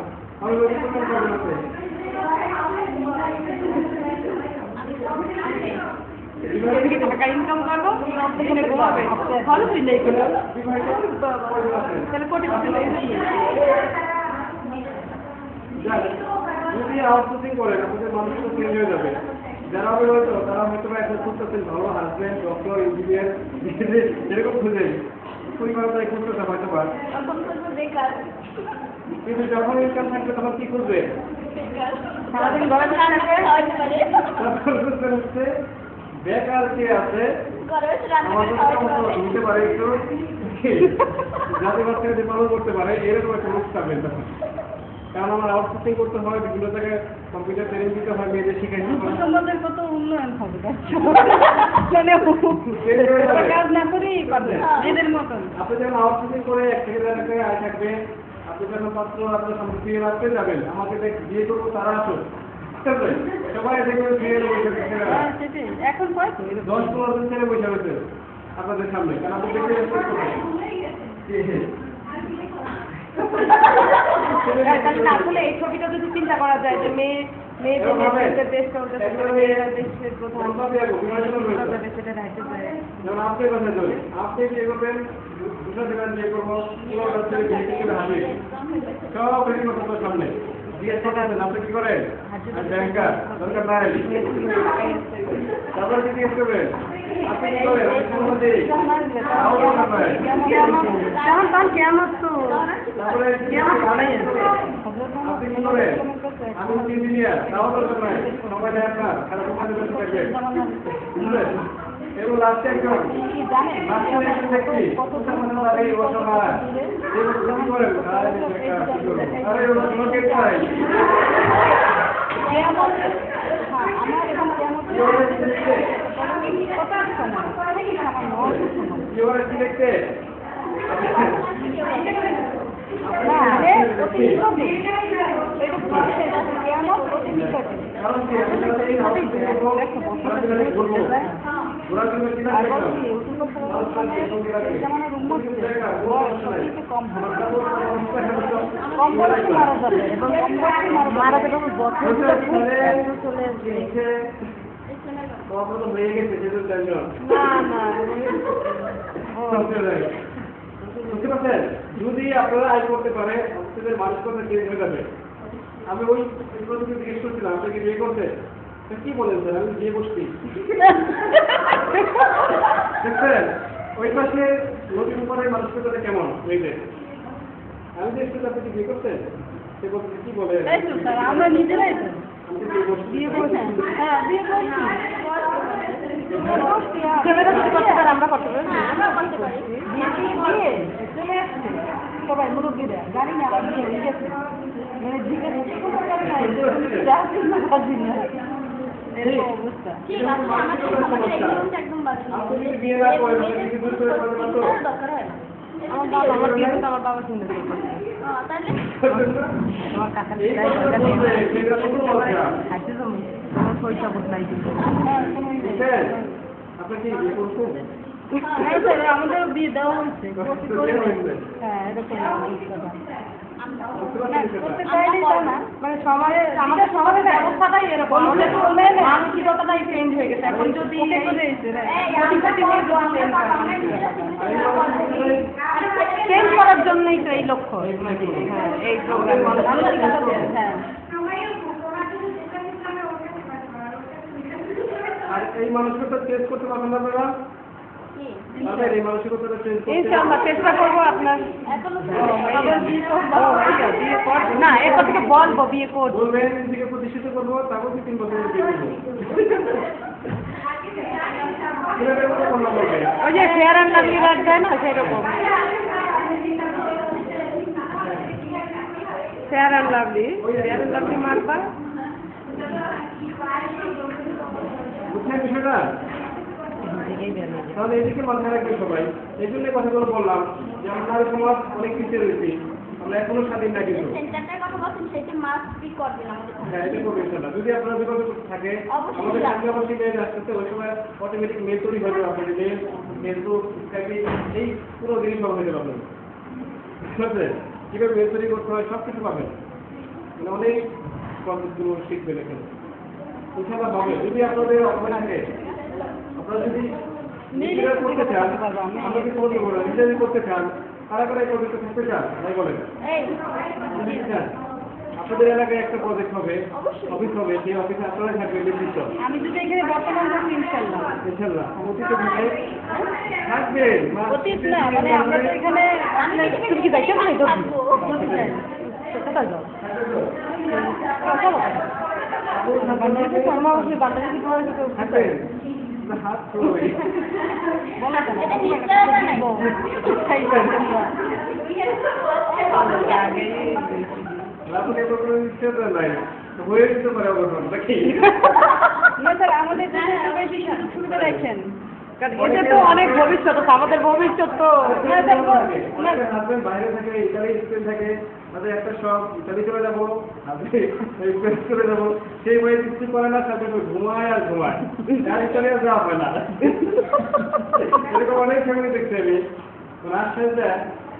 আমি বলছি তোমার প্রবলেম আছে এখানে ঘুমাবে ভালো তুই নেই কোনো তাহলে কোটি কোটি নেই যদি আউটসোর্সিং করেন আপনাদের মানুষ তো চেঞ্জ হয়ে যাবে যারা হবে হয়তো তারা হয়তো একটা খুঁজতেছেন ভালো হাজবেন্ড ডক্টর ইঞ্জিনিয়ার এরকম খুঁজে পরিবার তাই খুঁজতে হয়তো পার তখন করবো বেকার কিন্তু যখন ইনকাম থাকবে তখন কি খুঁজবে সারাদিন ঘরে বসে রান্না করে খাওয়াতে পারে তখন খুঁজতে হচ্ছে বেকার কে আছে ঘরে বসে রান্না করে আমাদের খাওয়াতে মতো পারে ঢুকতে পারে একটু যাতে বাচ্চাকে পালন করতে পারে এরকম একটা লোক পাবেন তখন কারণ আমার আউটসোর্সিং করতে হয় বিভিন্ন জায়গায় কম্পিউটার ট্রেনিং দিতে হয় মেয়েদের শিখাইতে হয় তোমাদের কত উন্নয়ন হবে মানে কাজ না করেই পারবে এদের মতন আপনি যখন আউটসোর্সিং করে এক থেকে দেড় টাকায় আয় থাকবে আপনি যখন পাত্র আপনার সম্পত্তি রাখতে যাবেন আমাকে বিয়ে করবো তারা আসুন ঠিক আছে সবাই দেখবেন বিয়ের বসে হ্যাঁ সেটাই এখন কয় তো 10-15 জন ছেলে বসে রয়েছে আপনাদের সামনে কারণ আপনি দেখে আসলে এই ছবিটা যদি চিন্তা করা যায় যে মেয়ে যে দেশ চলতে দেশের প্রধান সেটা রাখতে যায় যেমন আপনার কথা চলে আপনি বিয়ে করবেন দুটো দিনের বিয়ে করবো সব রেডি করতে সামনে বিয়ে করতেছেন আপনি কি করেন ব্যাংকার দরকার নাই তারপরে কি জিজ্ঞেস করবেন আপনি কি করেন কেমন তো তারপরে আপনি কি করেন আমি ইঞ্জিনিয়ার তাও দরকার নাই সবাই দেয় আপনার খারাপ দোকানে বসে থাকবেন বুঝলেন এবং লাস্টে একজন লাস্টে একজন ব্যক্তি এই অসহায় কি করেন আরে লোকের চাই কিভাবে কি দেখতে কারণ কি ঘোরার জন্য কি হয়ে গেছে যেহেতু বুঝতে পারছেন যদি আপনারা আয় করতে পারে আপনাদের মানসিকতা চেঞ্জ হয়ে যাবে আমি ওই জিজ্ঞেস করছিলাম আপনাকে বিয়ে করতে কি বলেন স্যার আমি বিয়ে বসছি দেখছেন ওই পাশে নদীর উপরে মানসিকতা কেমন হয়েছে আমি যে একটু আপনি বিয়ে করতেন সে বলতে কি বলে আমরা নিজেরাই বিয়ে করছি আমরা করতে পারি সবাই মুরব্বীরা জানি না আমার বিয়ে গেছে মানে অবস্থা ঠিক আছে আমাদের একদম বাজে আপনি যদি বিয়ে না করেন কি দূর করে করবেন না তো দরকার হয় আমার বিয়ে তো আমার বাবা শুনতে তাহলে আমার কাকার এই কথা বলতে সেটা কোনো কথা খাইতে তো আমার পয়সা বদলাই দিচ্ছে বুঝছেন আপনি কি বিয়ে করছেন আমাদের বিয়ে দেওয়া হয়েছে হ্যাঁ এরকম মানে সমাজে আমাদের সমাজের ব্যবস্থাটাই এরকম মানসিকতাটাই চেঞ্জ হয়ে গেছে এখন যদি চেঞ্জ করার জন্যই তো এই লক্ষ্য হ্যাঁ এই প্রোগ্রাম হ্যাঁ আর এই মানসিকতা চেঞ্জ করতে পারবেন না আপনারা এই মানসিকতাটা চেঞ্জ করতে ইনশাআল্লাহ চেষ্টা করবো আপনার না এর কথা বলবো বিয়ে করবো বলবেন নিজেকে প্রতিষ্ঠিত করবো তারপর 3 বছর বিয়ে করবো ওই যে ফেয়ার অ্যান্ড লাভলি রাখ দেয় না সেরকম ফেয়ার অ্যান্ড লাভলি মারবা বুঝছেন বিষয়টা তাহলে এদিকে মাথায় রাখবে সবাই এই জন্য কথাগুলো বললাম যে আমরা সমাজ অনেক পিছিয়ে রয়েছি আমরা এখনো স্বাধীন না কিন্তু সেন্টারটার কথা বলছেন সেটা মাস্ট বি করবেন আমাদের হ্যাঁ এটা করবে ইনশাআল্লাহ যদি আপনার যোগাযোগ থাকে আমাদের সামনে অবশ্যই মেয়ে আসতে ওই সময় অটোমেটিক মেয়ে তৈরি হয়ে যাবে আপনাদের মেয়ে ফেসবুক স্কাইপে এই পুরো জিনিস সব হয়ে যাবে আপনাদের ঠিক আছে কীভাবে মেয়ে তৈরি করতে হয় সব কিছু পাবেন মানে অনেক পদ্ধতিগুলো শিখবেন এখানে ইনশাআল্লাহ হবে যদি আপনাদের অপশন থাকে আপনারা যদি নিজেরা করতে চান, আমরা কিছু বলতে পারবো না, নিজেরা করতে চান, কারা কারা এই প্রজেক্টে থাকতে চান তাই বলেন। এই চান আপনাদের এলাকায় একটা প্রজেক্ট হবে, অফিস হবে, সেই অফিসে আপনারা থাকবেন নির্দিষ্ট। আমি যদি এখানে বর্তমান থাকি ইনশাল্লাহ। ইনশাআল্লাহ অতীতে থাকে থাকবেন। অতীত না, মানে আমরা তো এখানে তুমি কি দেখতে পাই তো কোথায় যাও বান্ধবী শর্মা বসে বান্ধবী কি তোমার সাথে থাকবেন হাত ছড়বে বলো কেন এটা নিশ্চয় নাই আপনাদের কোনো ইচ্ছে তো নাই, হয়ে যেতে পারে অবশ্যই নাকি? না স্যার, আমাদের দেশে তো বেশি সুবিধা দেখছেন, কারণ এটা তো অনেক ভবিষ্যৎ আছে, আমাদের ভবিষ্যৎ তো হাজবেন্ড বাইরে থাকে, ইতালি স্পেন থাকে, তাদের একটা সব ইতালি চলে যাবো, স্পেন চলে যাবো, সেই বইয়ে কিছু করে না, তাদের ঘুমায় আর ঘুমায়, আর ইতালি আর যাওয়া হয় না। এরকম অনেক ফ্যামিলি দেখছি আমি, রাজশাহীতে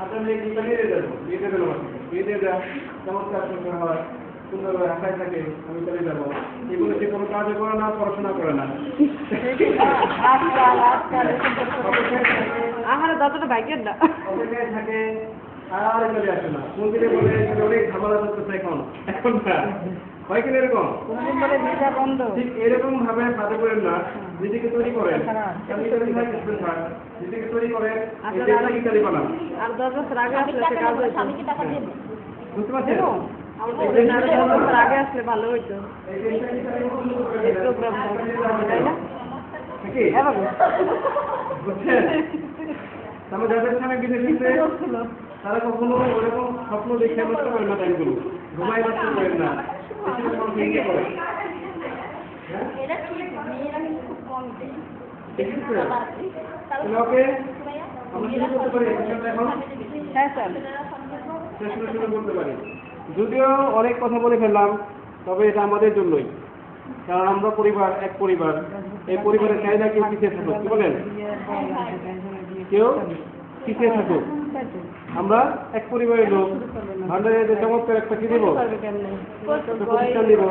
আপনার মেয়ে ইতালি দিয়ে যাবো, বিয়ে দেবো বিয়ে দিয়ে যা চমৎকার সংসার হয়, সুন্দরভাবে আশায় থাকে, আমি ইতালি যাবো, এগুলো সে কোনো কাজও করে না, পড়াশোনা করে না। আমার দাদাটা বাইকের না অপেক্ষায় থাকে আর চলে আসে না, মন্দিরে বলে অনেক ঝামেলা করতেছে এখন এখন না হয় কিনা এরকম বলে ভিসা বন্ধ। ঠিক এরকম ভাবে বাধা করেন না, নিজেকে তৈরি করেন, নিজেকে তৈরি করেন, ইত্যাদি বানান। আর 10 বছর আগে আমি আসলে টাকা সে কাজ নেবো, হইতো। স্বামীকে টাকা দিয়ে দেবো। বুঝতে পারছেন? আমাদের এখানে আরো 10 বছর আগে আসলে ভালো হইতো এই প্রোগ্রামটা, তাই না? নাকি? হ্যাঁ বাবু। বুঝছেন? তাহলে যাদের সামনে বিদেশিতে তারা কখনো ওরকম স্বপ্ন দেখে নষ্ট করেন না, টাইমগুলো ঘুমাই নষ্ট করেন না, বেশিরভাগ মানুষ এগিয়ে করে। এটা ঠিক, মেয়েরা কিন্তু খুব কম দেয়। দেখেছেন? তাহলে ওকে আমরা শুরু করতে পারি সেশনটা এখন? হ্যাঁ স্যার। সেশনটা শুরু করতে পারি। যদিও অনেক কথা বলে ফেললাম, তবে এটা আমাদের জন্যই, কারণ আমরা পরিবার, এক পরিবার, এই পরিবারের চাহিদা কেউ পিছিয়ে থাকুক, কি বলেন? কেউ পিছিয়ে থাকুক, আমরা এক পরিবারের লোক, ভান্ডারে যে চমৎকার একটা কি দিব, একটা প্রতিষ্ঠান দিব,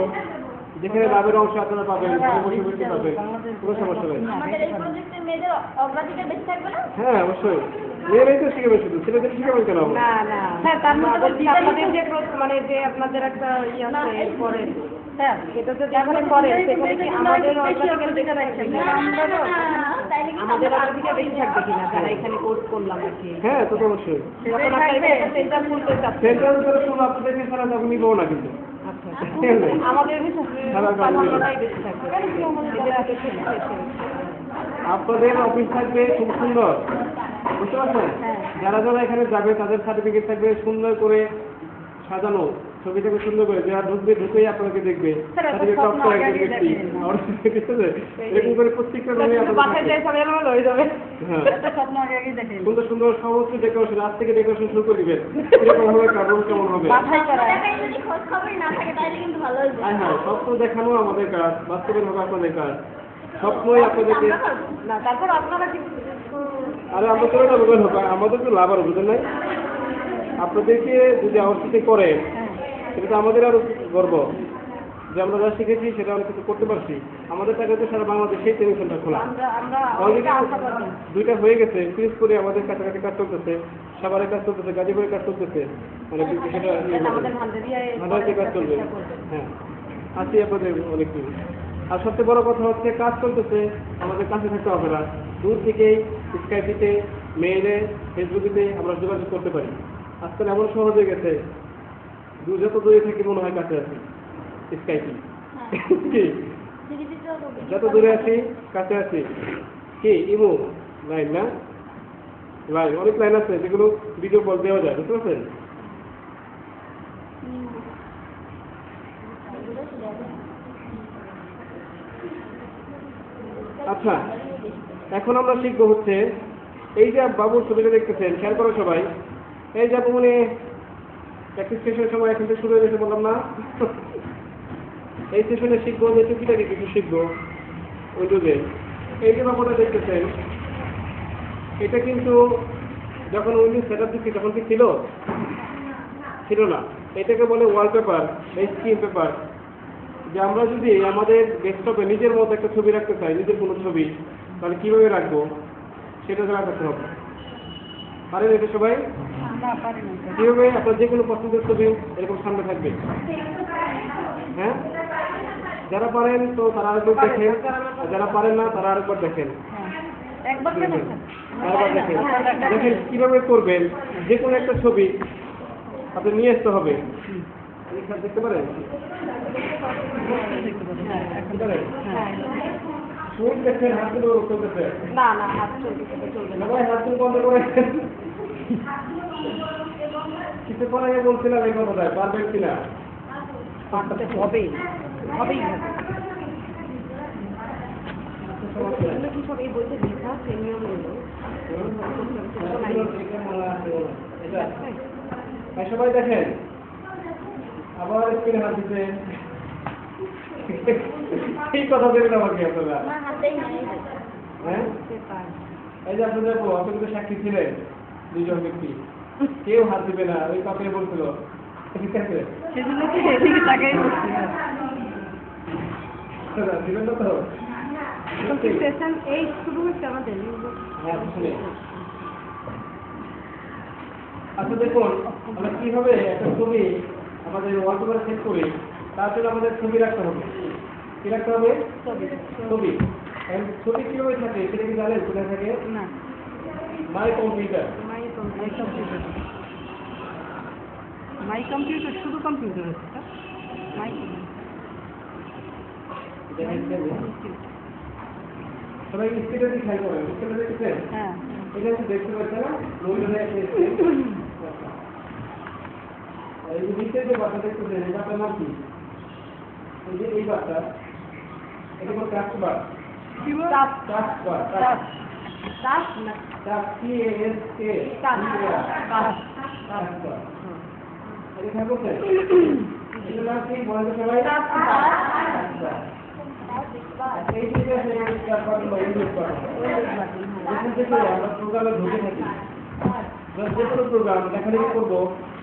যেখানে লাভের অংশ আপনারা পাবেন, ঘরে বসে বসে পাবেন, কোনো সমস্যা নেই। আমাদের এই প্রজেক্টের মেয়েদের অগ্রাধিকার বেশি থাকবে না? হ্যাঁ অবশ্যই, মেয়েরাই তো শিখাবে, শুধু ছেলেদের শিখাবেন কেন? না না হ্যাঁ, তার মধ্যে আপনাদের যে মানে যে আপনাদের একটা ইয়ে আছে এরপরে হ্যাঁ, সেটা তো যেখানে করে সেখানে কি আমাদের অগ্রাধিকার বেশি থাকবে না? তাইলে কি আমাদের অগ্রাধিকার বেশি থাকবে কিনা যারা এখানে কোর্স করলাম আর কি? হ্যাঁ তো অবশ্যই। যখন আপনার একটা সেন্টার খুলতে চাচ্ছেন, সেন্ট্রাল করে শুধু আপনাদেরকে ছাড়া তখন নিবো না কিন্তু। আচ্ছা আমাদের সম্ভাবনাটাই বেশি থাকবে। আপনাদের অফিস থাকবে খুব সুন্দর, বুঝতে পারছেন? যারা যারা এখানে যাবে তাদের সার্টিফিকেট থাকবে সুন্দর করে সাজানো, ছবি থাকবে সুন্দর করে, যারা ঢুকবে ঢুকেই আপনাকে দেখবে সার্টিফিকেট টপ করে একজন ব্যক্তি, এরকম করে প্রত্যেকটা রুমে আপনাদের থাকবে। হ্যাঁ সুন্দর সুন্দর সমস্ত ডেকোরেশন, আজ থেকে ডেকোরেশন শুরু করে দিবেন, এরকম হবে কারণ কেমন হবে। টাকায় যদি খোঁজ খবর না থাকে তাহলে কিন্তু ভালো হয়ে হ্যাঁ যায়। হ্যাঁ, স্বপ্ন দেখানো আমাদের কাজ, বাস্তবের হবে আপনাদের কাজ, স্বপ্নই আপনাদেরকে। না তারপর আপনারা কি আরে আমরা চলে যাবো কেন, আমাদের তো লাভ আর বুঝেন নাই, আপনাদেরকে যদি আওয়াজটিতে করে সেটা তো আমাদের আরো গর্ব যে আমরা যা শিখেছি সেটা অনেক কিছু করতে পারছি। আমাদের টাকা তো সারা বাংলাদেশে ট্রেনিং সেন্টার খোলা, অলরেডি 2টা হয়ে গেছে, ফিনিশ করে আমাদের কাছাকাছি কাজ চলতেছে, সাভারের কাজ চলতেছে, গাজীপুরের কাজ চলতেছে, মানে সেটা ভান্ডারিতে কাজ চলবে। হ্যাঁ আছি আপনাদের অনেক কিছু। আর সবচেয়ে বড় কথা হচ্ছে কাজ চলতেছে, আমাদের কাছে থাকতে হবে না, দূর থেকেই স্কাইপিতে, মেইলে, ফেসবুকেতে আমরা যোগাযোগ করতে পারি। আজকাল এমন সহজ হয়ে গেছে, যত দূরে থাকি মনে হয় কাছে আছি, স্কাইপি কি যত দূরে আছি কাছে আছি, কি ইমো লাইন না, লাইন অনেক লাইন আছে যেগুলো ভিডিও কল দেওয়া যায়, বুঝতে পারছেন? আচ্ছা এখন আমরা শিখবো হচ্ছে এই যে বাবুর ছবিটা দেখতেছেন, খেয়াল করো সবাই, এই যে মানে প্র্যাকটিস সেশনের সময় এখন থেকে শুরু হয়ে গেছে বললাম না, এই সেশনে শিখবো যে টুকিটাকি কিছু শিখবো উইন্ডোজে। এই যে বাবুটা দেখতেছেন, এটা কিন্তু যখন উইন্ডোজ সেট আপ দিচ্ছি তখন কি ছিল? ছিল না। এটাকে বলে ওয়ালপেপার, স্ক্রিন পেপার। যে আমরা যদি আমাদের ডেস্কটপে নিজের মতো একটা ছবি রাখতে চাই, নিজের কোনো ছবি, তাহলে কীভাবে রাখবো? সেটা জোড়া করতে হবে। পারেন এটা সবাই? না পারি না। কিভাবে? আপনার যে কোনো পছন্দের ছবি এরকম সামনে থাকবে। হ্যাঁ, যারা পারেন তো তারা আরেকবার দেখেন, আর যারা পারেন না তারা আরেকবার দেখেন। একবার কেন? আরেকবার দেখেন, দেখেন কিভাবে করবেন। যে কোনো একটা ছবি আপনি নিয়ে আসতে হবে। দেখতে পারেন? দেখতে পারেন? ছবি দেখছেন, হাতগুলো চলতেছে। না না, হাত চলবে না। সবাই হাতগুলো বন্ধ করে কিছুক্ষণ আগে বলছিলাম এই কথাটায়, পারবেন কিনা? পারতে হবেই, হবেই হবে। এগুলো কি সব এই বইতে লেখা আছে নিয়মগুলো? সবাই দেখেন, আবার স্ক্রিনে হাত দিতে এই কথা দেবেন আমাকে আপনারা। আমার হাতেই নাই। হ্যাঁ, এই যে আপনাদের আপনি কিন্তু সাক্ষী ছিলেন, দুইজন ব্যক্তি, কেউ হাত দিবে না, ওই কাপড়ে বলছিল। ঠিক আছে, সেজন্য কি এদিকে তাকাই বসছি। দিবেন না তো? সেশন 8 শুরু হচ্ছে আমাদের। হ্যাঁ, শুনে। আচ্ছা দেখুন, আমরা কিভাবে একটা ছবি আমাদের ওয়ালপেপারে সেট করি, তার জন্য আমাদের ছবি রাখতে হবে। কি রাখতে হবে? ছবি। এখন ছবি কিভাবে থাকে সেটা কি জানেন? কোথায় থাকে? না, মাই কম্পিউটার। মাই কম্পিউটার শুধু কম্পিউটার আছে তো? মাই সবাই স্ক্রিনে দিয়ে খেয়াল করেন, স্ক্রিনে দেখছেন? হ্যাঁ। এটা হচ্ছে দেখতে পাচ্ছেন না? রোলটা একটা স্ক্রিন। এই যে নিচে যে বাটন দেখতেছেন, এই বাটনের নাম কি? এই যে এই বাটনটা, এটা কোনো টাস্ক বার। কি বল? টাস্ক বার। টাস্ক না, টাস্ক TASK। টাস্ক বার। এটা খেয়াল করছেন? এটার নাম কি বলেন তো সবাই? টাস্ক বার। এই যে টাস্ক বাটন বা উইন্ডোজ বাটন। যেখান থেকে আমরা প্রোগ্রামে ঢুকে থাকি। যে কোনো প্রোগ্রাম লেখালেখি করবো,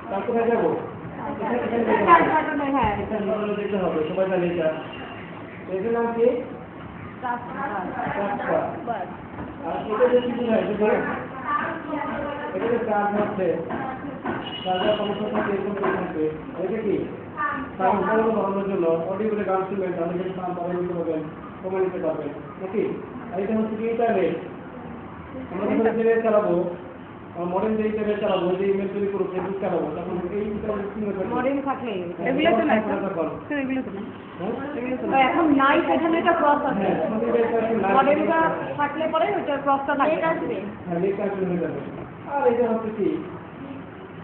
তার কোথায় যাবো? হ্যাঁ, দেখতে হবে, সবাই জানে এটা। এটার নাম কি? টাস্ক বার। আর এটা যে কি হয় দেখবেন, এটা যে চার্জ হচ্ছে, চার্জার সমস্যা থাকে, এরকম করে থাকবে। এটা কি? সাউন্ড বাড়ানোর জন্য অডিও গান শুনবেন, তাহলে কিন্তু সাউন্ড বাড়িয়ে নিতে পারবেন, কমিয়ে নিতে পারবেন নাকি? আর এটা হচ্ছে কি? ইন্টারনেট। আমরা যখন ইন্টারনেট চালাবো, মডেল যে ইন্টারনেট চালাবো, যে ইমেল তৈরি করবো, ফেসবুক চালাবো, তখন এই ইন্টারনেট কিভাবে মডেল থাকলে এগুলো তো নাই। এগুলো তো না। হ্যাঁ? এখন নাই, সেখানে এটা ক্রস আছে। হ্যাঁ, আমাদের এটা একটা live মডেলটা থাকলে পরে ওইটার ক্রসটা নেট থাকবে। আসবে। হ্যাঁ, নেট কানেকশন হয়ে যাবে। আর এটা হচ্ছে কি?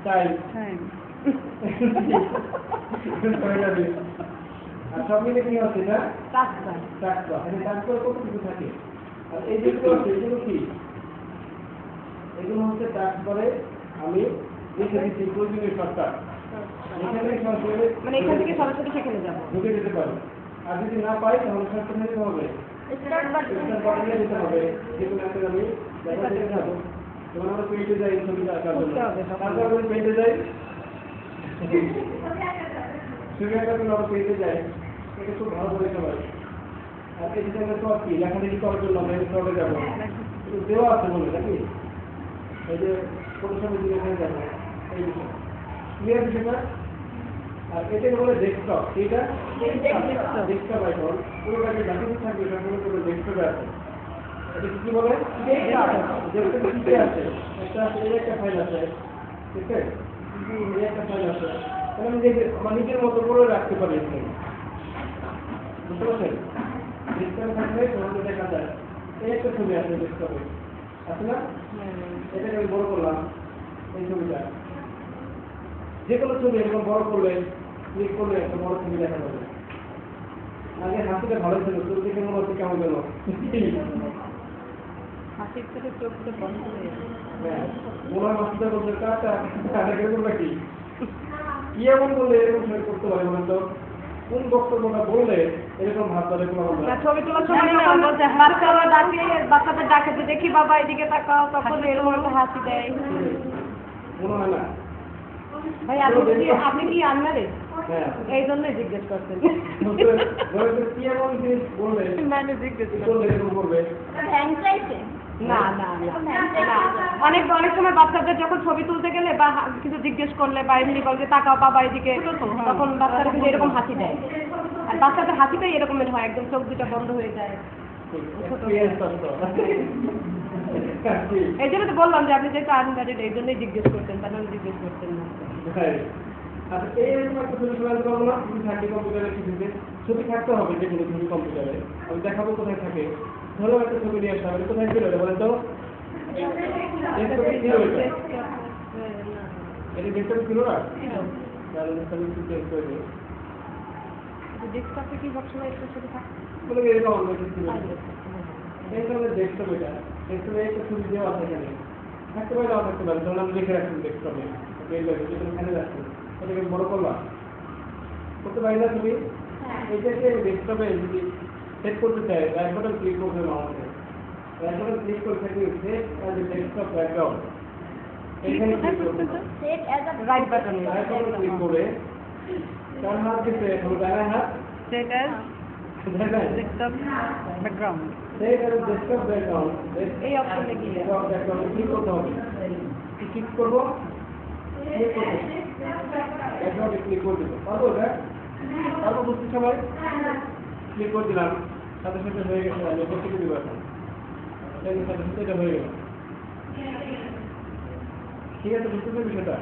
টাইম। হ্যাঁ। হয়ে যাবে। আর সব মিলে কি হচ্ছে এটা? টাস্কটা। টাস্ক বার। এখানে টাস্ক করে কত কিছু থাকে। আর এই যেগুলো আছে, এগুলো কি? এগুলো হচ্ছে টাস্ক করে আমি দেখে দিচ্ছি প্রয়োজনীয় শর্টকাট। এখান থেকে সরাসরি মানে এখান থেকে সরাসরি সেখানে যাবো। ঢুকে যেতে পারি। আর যদি না পাই তাহলে শর্টকাট নিতে হবে। Start button. স্টার্ট বাটনে যেতে হবে। যেগুলো একটা আমি দেখাতে যাবো। যেমন আমরা পেইন্টে যাই ছবিটা আঁকার জন্য। তারপর আমি পেইন্টে যাই। ছবি আঁকার জন্য আমরা পেইন্টে যাই। এটা খুব ভালো করে সবাই। আর এই ডিজাইনের তো কি লেখালেখি করার জন্য আমরা এখানে যাবো। কিন্তু দেওয়া আছে বলে নাকি? এই যে কোনো সময় দিকে এখানে যাবো। এই বিষয় ক্লিয়ার বিষয়টা। আর এটা বলে ডেস্কটপ। এইটা ডেস্কটপ আইকন পুরোটাকে যা কিছু থাকবে সেগুলো পুরো ডেস্কটপে আছে। এটা কি বলে? ডেস্কটপে কি আছে? একটা আছে, এই একটা ফাইল আছে, ঠিক আছে? এই একটা ফাইল আছে, তাহলে আমি আমার নিজের মতো করে রাখতে পারি এখানে। বুঝতে পারছেন? ডেস্কটপে থাকলে সহজে দেখা যায়। এই একটা ছবি আছে ডেস্কটপে, আছে না? এটাকে আমি বড় করলাম, এই ছবিটা। যে কোনো ছবি এরকম বড় করলে, ক্লিক করলে একটা বড় ছবি দেখা যাবে। আগে হাসিটা ভালো ছিল, তোর দেখে মনে হচ্ছে কেমন গেল। হাসির থেকে চোখটা বন্ধ হয়ে যাবে। হ্যাঁ, মনে হয় হাসিটা বলতে কাজটা এরকম কি এমন বললে এরকম ছবি করতে পারে বলেন তো? কোন বক্তব্যটা বললে এরকম ভাবতে এরকম আমরা ছবি তোলার সময় বলছে বাচ্চাদের ডাকে যে দেখি বাবা এদিকে তাকাও, তখন এরকম একটা হাসি দেয়। মনে হয় না? ভাই আপনি কি আনম্যারিড? হ্যাঁ, এই জন্যই জিজ্ঞেস করছেন। কি এমন জিনিস বললে মানে জিজ্ঞেস করলে এরকম করবে? ভ্যান চাইছে। না না না অনেক অনেক সময় বাচ্চাদের যখন ছবি তুলতে গেলে বা কিছু জিজ্ঞেস করলে বা এমনি বলতে তাকাও বাবা এদিকে তখন বাচ্চারা কিন্তু এরকম হাসি দেয় আর বাচ্চাদের হাসিটাই এরকমের হয় একদম চোখ দুটো বন্ধ হয়ে যায় এই জন্য তো বললাম যে আপনি যেহেতু আনম্যারিড এই জন্যই জিজ্ঞেস করতেন তাহলে জিজ্ঞেস করতেন না আচ্ছা এইরকম একটা ছবি শোনাতে পারবো না তুমি থাকি কম্পিউটারে কিছুতে ছবি থাকতে হবে যে কোনো ছবি কম্পিউটারে আমি দেখাবো কোথায় থাকে ধরো একটা ছবি নিয়ে আসতে হবে কোথায় ছিল বলেন তো এটা ডেস্কটপে ছিল না তাহলে ডেস্কটপে একটু চেঞ্জ করে দিই ডেস্কটপে কি সবসময় একটা ছবি থাকে বলে এরকম অন্য কিছু ছিল এই ধরনের ডেস্কটপ এটা ডেস্কটপে একটা ছবি দেওয়া আছে এখানে থাকতে পারে নাও থাকতে পারে ধরুন আমি লিখে রাখছি ডেস্কটপে এখানে রাখছি এটাকে বড় করবা করতে পারি না তুমি এইটাকে ডেস্কটপে যদি সেট করতে চাই রাইট বাটন ক্লিক করবে মাউসে রাইট বাটন ক্লিক করে থাকি set as a desktop background এখানে ক্লিক করতে set as a right button click করে তার হাত দিতে হলো ডান হাত set as desktop background set as desktop background এই অপশনে গিয়ে ব্যাকগ্রাউন্ডে ক্লিক করতে হবে ক্লিক করব ক্লিক করব ব্যাকগ্রাউন্ডে ক্লিক করে দেবো পারবো এটা পারবো বুঝতে সবাই ক্লিক করে দিলাম সাথে সাথে হয়ে গেছে আমি করতে দিব এখন সাথে সাথে এটা হয়ে গেল ঠিক আছে বুঝতে পারছি বিষয়টা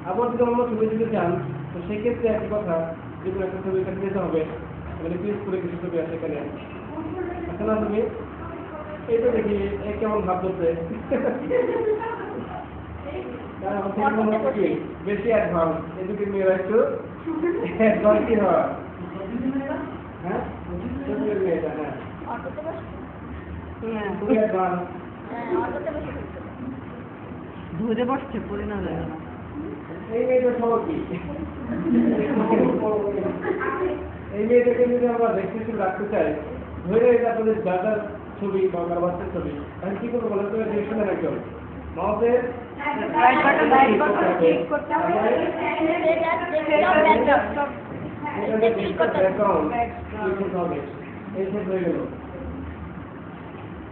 আবার যদি আমরা ছবি দিতে চান তো সেক্ষেত্রে একটা কথা যে কোনো একটা ছবি এখানে নিতে হবে মানে ক্লিক করে কিছু ছবি আছে এখানে আছে না তুমি এই তো দেখি কেমন ভাব করছে বেশি অ্যাডভান্স এদিকে মেয়েরা একটু অ্যাডভান্স কি হয় হ্যাঁ মেয়েটা হ্যাঁ অটোতে বসে খুবই অ্যাডভান্স অটোতে বসে ধরে বসছে পড়ে না যায় না এই মেয়েটা খবর কি এই মেয়েটাকে যদি আমরা দেখতে রাখতে চাই ধরে আপনাদের দাদার ছবি বা বাচ্চার ছবি তাহলে কি করবো বলেন তো ডিরেকশনের একজন মাউসের রাইট বাটন ক্লিক করতে হবে set as desktop background background click করতে হবে এই সেট হয়ে গেল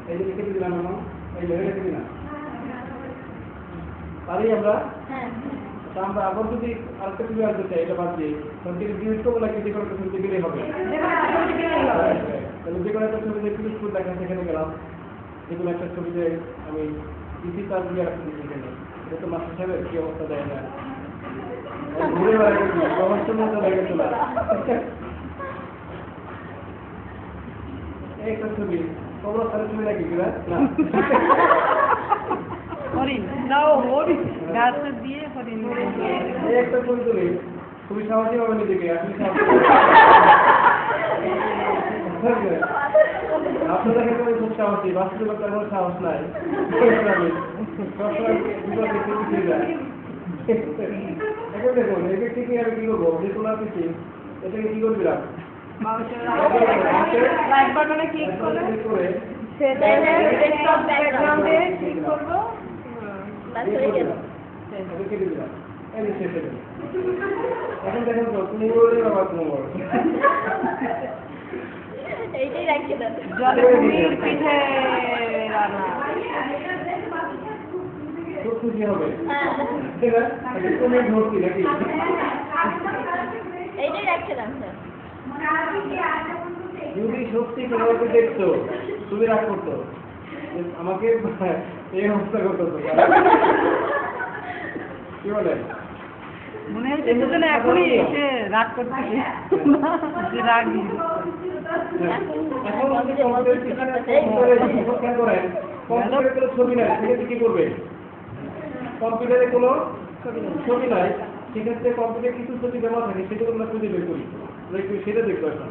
এই যে লিখে দিলাম আমরা এই লেখে দিলাম পারি আমরা হ্যাঁ তা আমরা আবার যদি আরেকটা ছবি আনতে চাই এটা বাদ দিয়ে তখন থেকে ডিলিট করবো নাকি যে কোনো একটা ছবি গেলেই হবে তাহলে যে কোনো একটা ছবিতে ক্লিক করে দেখা সেখানে গেলাম যে কোনো একটা ছবিতে আমি ইসি কাজ দিয়ে রাখতে সেখানে এটা তো মাস্টার সাহেবের কি অবস্থা দেয় না ঘুরে বেড়াই প্রভাষণ মতো হয়ে গেছিল এই একটা ছবি তোমরা সারা ছবি নাকি কিনা না হরিণ নাও হরিণ গাছ দিয়ে হরিণ এই একটা ছবি তুলি খুবই সাহসী হবে নিজেকে আপনি আপনাদের ক্ষেত্রে আমি খুব সাহসী বাস্তবে করতে আমার সাহস নাই এখন দেখুন এই ব্যক্তিকে আমি কি করবো যে কোনো কিছু এটাকে কি করে দিলাম রাইট বাটনে ক্লিক করে সেট অ্যাজ ডেস্কটপ ব্যাকগ্রাউন্ডে ক্লিক করব বাস হয়ে গেল কেটে দিলাম এই যে শেষ হয়ে গেল এখন দেখেন তো তুমি বলে বাবা তুমি বলো এইটাই রাখছে দাদা জলে কুমির পিঠে রান্না খুব খুশি হবে হ্যাঁ ঠিক আছে তুমি ধরছি নাকি এইটাই রাখছে দাদা যদি সত্যি তোমাকে দেখতো তুমি রাগ করতো আমাকে এই অবস্থা করতো কি বলে মনে হচ্ছে দুজনে এখনই এসে রাগ করতেছে রাগি এখন আপনি কম্পিউটারে কোনো ছবি নাই সেক্ষেত্রে কি করবে কম্পিউটারে কোনো ছবি নাই সেক্ষেত্রে কম্পিউটারে কিছু ছবি দেওয়া থাকে সেগুলো আমরা খুঁজে বের করি সেটা দেখবো এখন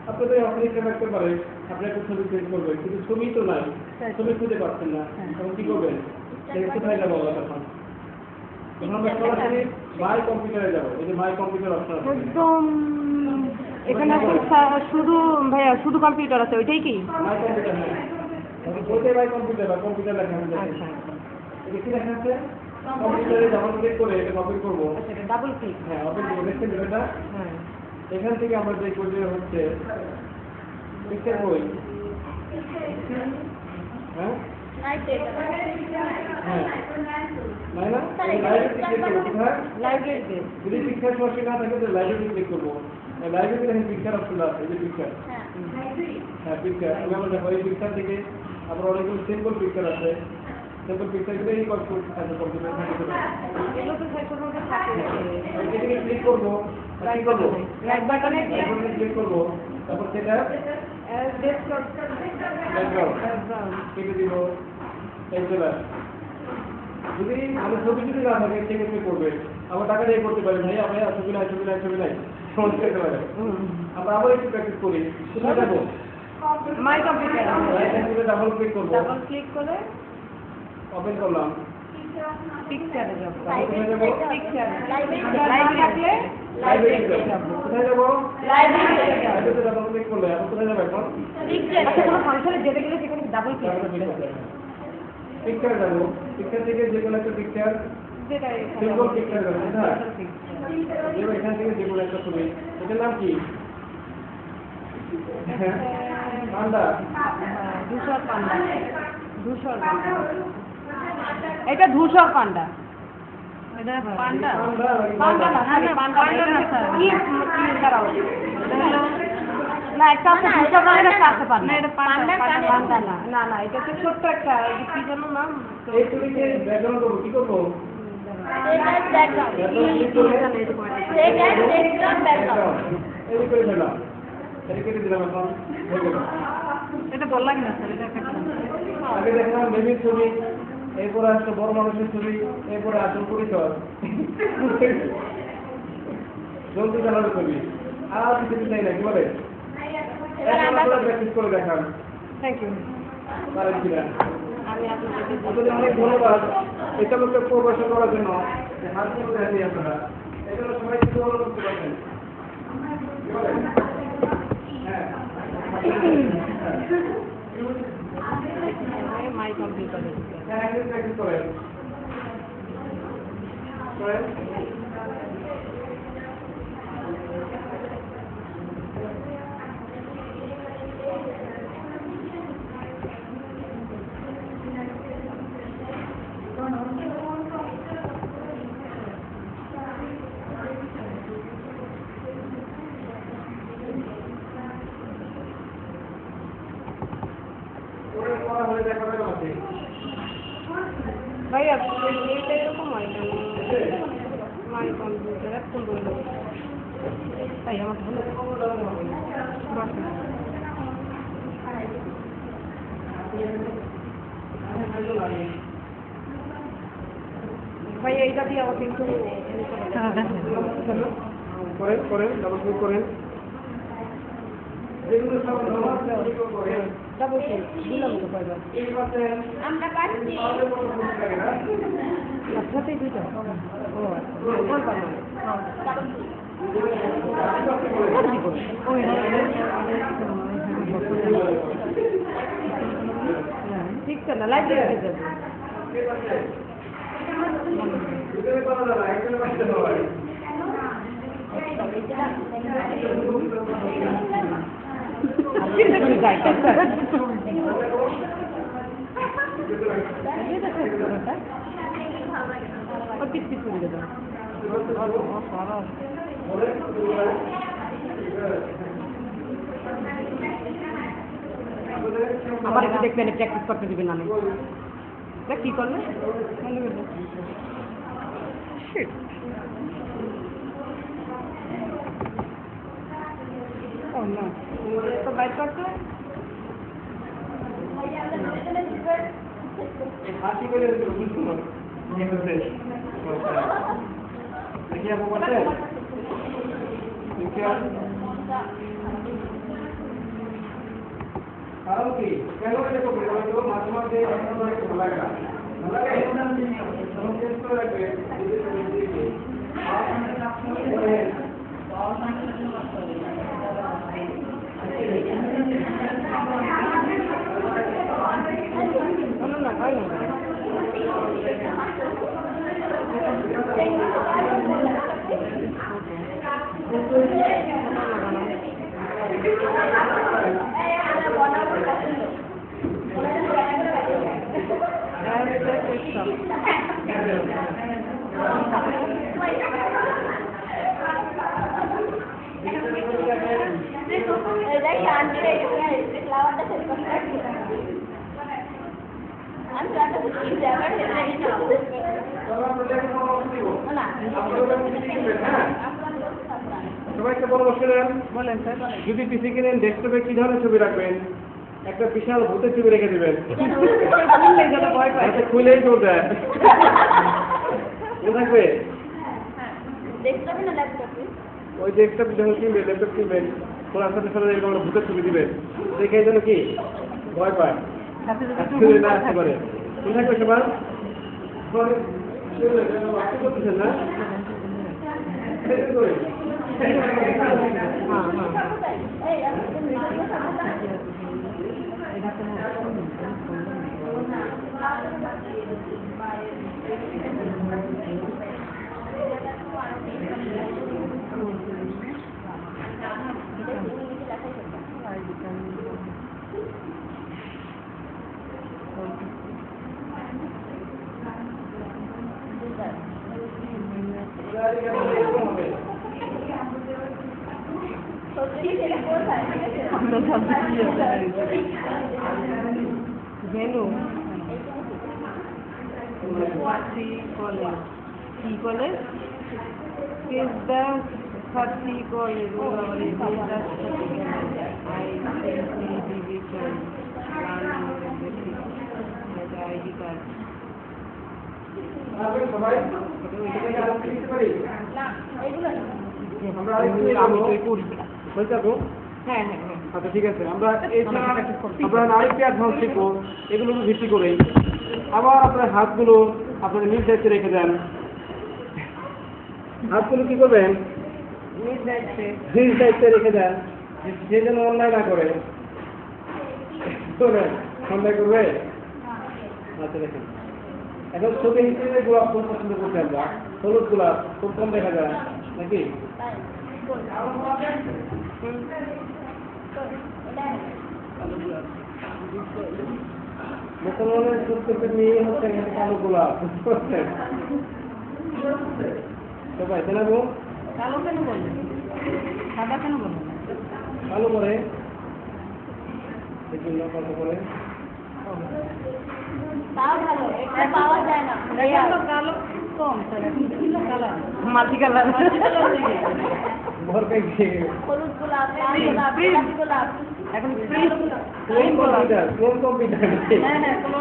আপনাদের অফিস রাখতে পারে আপনি একটা ছবি চেঞ্জ করবেন কিন্তু ছবি তো নাই ছবি খুঁজে পাচ্ছেন না তখন কি করবেন কোথায় যাবো আমরা তখন আমরা সরাসরি মাই কম্পিউটারে যাবো এই যে মাই কম্পিউটার অপশন আছে একদম এখানে শুধু ভাইয়া শুধু কম্পিউটার আছে ওইটাই কি মাই কম্পিউটার হ্যাঁ ওইটাই মাই কম্পিউটার বা কম্পিউটার লেখা আছে আচ্ছা এটা কি লেখা আছে কম্পিউটারে যখন ক্লিক করে এটা ওপেন করবো সেটা ডাবল ক্লিক হ্যাঁ ওপেন করে দেখছেন এটা হ্যাঁ এখান থেকে আমরা যে করতে হচ্ছে দেখছেন বই হ্যাঁ নাই তো এটা। হ্যাঁ নাই না লাইব্রেরি ক্লিক করবো কোথায় লাইব্রেরিতে যদি পিকচার সমস্যা না থাকে তো লাইব্রেরি ক্লিক করবো লাইব্রেরিতে দেখেন পিকচার অপশন আছে এই যে পিকচার হ্যাঁ হ্যাঁ পিকচার আমরা দেখো এই পিকচার থেকে আবার অনেকগুলো সিম্পল পিকচার আছে সিম্পল পিকচারগুলো এই কম্পিউটার এগুলো তো সাইকেল মধ্যে থাকে এটাকে ক্লিক করবো কি করবো রাইট বাটনে ক্লিক করবো তারপর সেটা ডেস্কটপ ব্যাকগ্রাউন্ড কেটে দিব এই চলে যদি মানে ছবি যদি না থাকে সেক্ষেত্রে করবে আবার টাকা দিয়ে করতে পারে ভাইয়া ভাইয়া ছবি নাই সমস্যা হতে পারে আমরা আবার একটু প্র্যাকটিস করি কোথায় যাবো মাই কম্পিউটার ডাবল ক্লিক করবো ডাবল ক্লিক করে ওপেন করলাম পিকচারে যাব লাইব্রেরি পিকচার লাইব্রেরি লাইব্রেরি থাকলে লাইব্রেরিতে যাবো কোথায় যাবো লাইব্রেরি লাইব্রেরিতে ডাবল ক্লিক করলে এখন কোথায় যাবো এখন আচ্ছা কোনো ফাংশনে যেতে গেলে সেখানে ডাবল ক্লিক করতে হবে পিকচার যাবো পিকচার থেকে যে কোনো একটা পিকচার যেটা সিম্পল পিকচার যাবো কোথায় এখান থেকে যে কোনো একটা ছবি এটার নাম কি পান্ডা ধূসর পান্ডা এটা ধূসর পান্ডা এটা পান্ডা পান্ডা না সরি পান্ডা না কি দাঁড়াও না একটা আছে ধূসর রঙের একটা আছে পান্ডা এটা পান্ডা পান্ডা না না এটা তো ছোট্ট একটা কি যেন নাম এই ছবিতে ব্যাকগ্রাউন্ড করবো কি করবো এই করে ফেলাম এটা কেটে দিলাম এখন হয়ে গেল এটা ভালো লাগে না স্যার এটা একটা আগে দেখলাম বেবির ছবি এরপরে আসলো বড় মানুষের ছবি এরপরে আসল পরিচয় জলদি জানার ছবি আর কিছু চাই না কি বলে প্র্যাকটিস করে দেখান থ্যাংক ইউ পারেন কিনা আমি আপনাকে আপনাদের অনেক ধন্যবাদ এটা লোককে প্রদর্শন করার জন্য হাত দিয়ে দেখাচ্ছি আপনারা এটা সবাই কিছু ভালো করতে পারছেন কি বলেন হ্যাঁ মাই কম্পিউটারে হ্যাঁ প্র্যাকটিস করেন করেন ভাইয়া এটা এরকম হয় কেন মাই কম্পিউটার এখন বললো তাই আমার ভালো ভাইয়া এইটা দিয়ে আমাকে একটু করেন করেন ডাবল ক্লিক করেন যেগুলো সব করেন ডাবল ক্লিক দিলাম তো কয়বার এই পাশে আমরা পাচ্ছি একসাথেই দুইটা ও কোনটা ঠিক আছে না লাইব্রেরিতে যাবো ভিতরে করা যাবে একজনের পাশে হয় আমার একটু দেখবেন প্র্যাকটিস করতে দিবেন না দেখ কি করলে তো বাইর করতে হাসি করে বুঝলো দেখি আপু পাচ্ছেন কারণ কি কেন এটা করবে তো মাঝে মাঝে ভালো লাগে না ভালো লাগে তখন চেঞ্জ করে রাখবে না হয় না এই আন্টি এই ফ্লাওয়ারটা সেট করতে রাখি আমি রাখা বুঝি জায়গা সেট করে না সবাইকে পরামর্শ দেন। বলেন স্যার। যদি পিসি কিনেন ডেস্কটপে কি ধরনের ছবি রাখবেন? একটা বিশাল ভূতের ছবি রেখে দিবেন, ভয় পাই। যাতে খুলেই তো দেয়। মনে থাকবে? দেখতে হবে না ল্যাপটপে ওই ডেস্কটপ যখন কিনবেন, ল্যাপটপ কিনবেন, খোলার সাথে সাথে এরকম একটা ভূতের ছবি দিবেন, দেখে এই জন্য কি ভয় পায়, সাথে সাথে আর চুপ ছবি না করে আসতে থাকে। পারে। মনে থাকবে সবার? করতেছেন না? এই আমি venue Sathi College. T College is the Sathi College. I simply division ID card. সবাই লিখতে পারি? এইগুলো আমরা আরেকটু বলতে পারবো? হ্যাঁ হ্যাঁ হ্যাঁ। আচ্ছা ঠিক আছে, আমরা এছাড়া আমরা আরেকটি অ্যাডভান্স শিখবো এগুলোর উপর ভিত্তি করে। আবার আপনার হাতগুলো আপনাদের নিজ দায়িত্বে রেখে দেন। হাতগুলো কি করবেন? নিজ দায়িত্বে। নিজ দায়িত্বে রেখে দেন, যে যেন অন্যায় না করে। করবেন অন্যায় করবে? আচ্ছা দেখেন, এখন ছবি হিসেবে গোলাপ ফুল পছন্দ করতে আমরা, হলুদ গোলাপ খুব কম দেখা যায় নাকি? মুসলমানের প্রত্যেকের মেয়ে হচ্ছে কালো গোলাপ, সবাই জানাবো। কালো কেন বললেন? সাদা কেন বললেন? কালো করে এই জন্য কালো করে তাও ভালো এটা পাওয়া যায় না এখন তো কালো কম স্যার, এখন বিভিন্ন কালার, মাল্টি কালার। ভর পেয়ে হলুদ গোলাপ লাল গোলাপ গোলাপি গোলাপ এখন কোন কম্পিউটার হ্যাঁ হ্যাঁ কোন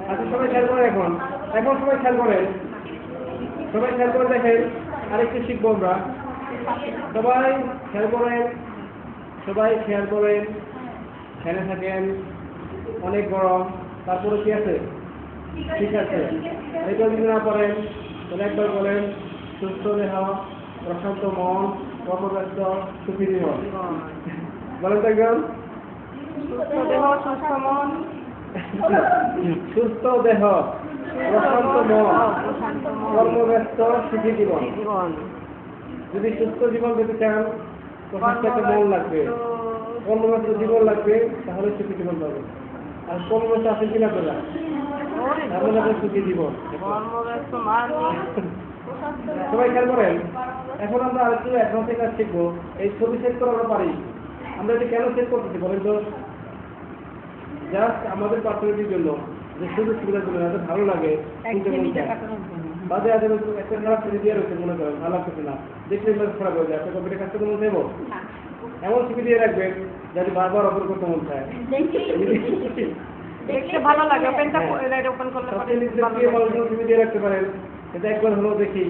আচ্ছা সবাই খেয়াল করে, এখন এখন সবাই খেয়াল করে, সবাই খেয়াল করে দেখেন আরেকটু শিখবো আমরা। সবাই খেয়াল করেন, সবাই খেয়াল করেন, ফ্যানে থাকেন, অনেক গরম, তারপরে কি আছে? ঠিক আছে, এটা যদি না পারেন তাহলে একবার বলেন সুস্থ দেহ, প্রশান্ত মন, কর্মব্যস্ত, সুখী জীবন। বলেন তো একজন। সুস্থ দেহ সুস্থ মন, সুস্থ দেহ, প্রশান্ত মন, প্রশান্ত মন, কর্মব্যস্ত, সুখী জীবন। জীবন। যদি সুস্থ জীবন পেতে চান তো সুস্থ একটা মন লাগবে, কর্মব্যস্ত জীবন লাগবে, তাহলে সুখী জীবন পাবে। আর কর্মব্যস্ত আছেন কিনা পেলা, তাহলে আপনার সুখী জীবন। কর্মব্যস্ত মানুষ। সবাই খেয়াল করেন, এখন আমরা আরেকটু অ্যাডভান্সের কাজ শিখবো। এই ছবি সেট করা আমরা পারি, আমরা এটা কেন সেট করতেছি বলেন তো? জাস্ট আমাদের পার্সোনালিটির জন্য, যে সুযোগ সুবিধার জন্য, যাতে ভালো লাগে, শুনতে মন চায়। বাদে আজ একটা খারাপ ছবি দিয়ে রয়েছে, মনে করেন ভালো লাগতেছে না, দেখলে খারাপ হয়ে যায়, আপনার কম্পিউটার কাজ করতে মন চাইবো? এমন ছবি দিয়ে রাখবেন যাতে বারবার অপর করতে মন চায়। দেখতে ভালো লাগে, ওপেনটা ওপেন করলে সবচেয়ে নিচে দিয়ে মানুষজন ছবি দিয়ে রাখতে পারেন, এটা একবার হলো দেখি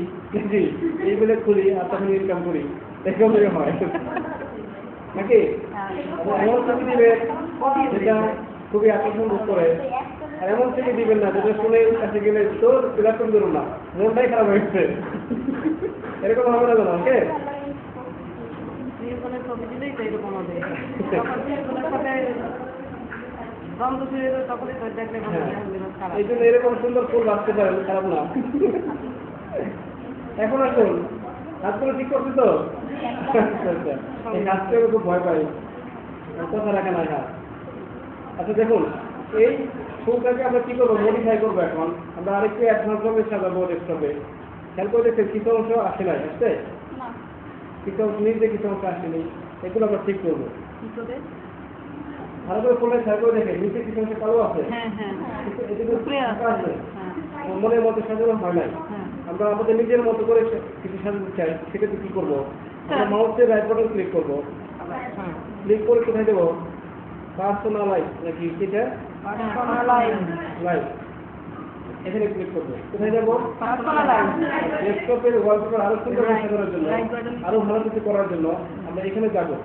জি এইগুলো খুলি আর তখন ইনকাম করি, এরকম হয় নাকি? এমন ছবি দিবেন যেটা খুবই আকর্ষণ বোধ করে, আর এমন ছবি দিবেন না যেটা শুনে কাছে গেলে তোর ল্যাপটপ ধরুন না, মনটাই খারাপ হয়ে গেছে, এরকম হবে না জানো? ওকে, ছবি দিলেই তো এরকম হবে। সাথে দ্বন্দ্ব শুরু হলে তখনই তো দেখলে খারাপ। এই জন্য এরকম সুন্দর ফুল বাঁচতে পারেন, খারাপ না। এখন আসুন, হাতগুলো ঠিক করছি তো? এই হাতকে আমি খুব ভয় পাই, কথা রাখা নাই হাত। আচ্ছা দেখুন, এই ফুলটাকে আমরা কি করবো? মডিফাই করবো। এখন আমরা আরেকটু অ্যাডভান্স ভাবে সাজাবো ডেস্কটপে। খেয়াল করে দেখছেন কিছু অংশ আসে নাই, আসছে কিছু অংশ, নিজে কিছু অংশ আসেনি, এগুলো আমরা ঠিক করবো। কি করে? ভালো করে করলে খেয়াল করে দেখেন নিচে কিছু অংশে কালো আছে, হ্যাঁ হ্যাঁ কিন্তু এদিকে উপরে ফাঁকা আছে, হ্যাঁ মনের মতো সাজানো হয় নাই। হ্যাঁ আমরা আমাদের নিজের মতো করে কিছু সাজাতে চাই, সেক্ষেত্রে কি করবো? আমরা মাউসের রাইট বাটন ক্লিক করবো, হ্যাঁ ক্লিক করে কোথায় দেবো? পার্সোনালাইজ নাকি সেটা পার্সোনালাইজ লাইভ, এখানে ক্লিক করবো। কোথায় যাবো? পার্সোনালাইজ ডেস্কটপের ওয়ালপেপার আরো সুন্দর সাজানোর জন্য, Right button. আরো ভালো কিছু করার জন্য আমরা এখানে যাবো।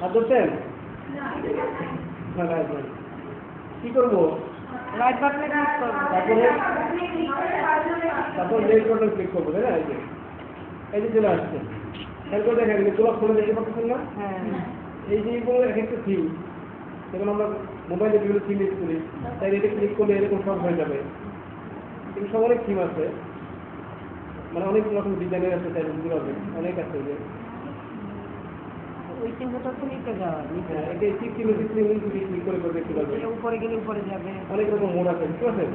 আর ধরছেন কি করবো? রাইট বাটনে ক্লিক করব। তারপর লেফট বাটন ক্লিক করবো, তাই না? এই যে চলে আসছে, খেয়াল করে দেখেন গোলাপ ফুলে দেখতে পাচ্ছেন না? হ্যাঁ এই যে এগুলো এক একটা থিম, যেমন আমরা মোবাইলে বিভিন্ন থিম ইউজ করি, তাই এটা ক্লিক করলে এরকম সব হয়ে যাবে। কিন্তু সব অনেক থিম আছে, মানে অনেক রকম ডিজাইনের আছে, তাই বুঝতে পারবেন অনেক আছে। যে ওই চিহ্নটা তো নিচে যাওয়া নিচে হ্যাঁ, এটা ঠিক থিম ক্লিক করে করে দেখতে পারবেন। উপরে গেলে উপরে যাবে। অনেক রকম মোড আছে, বুঝতে পারছেন?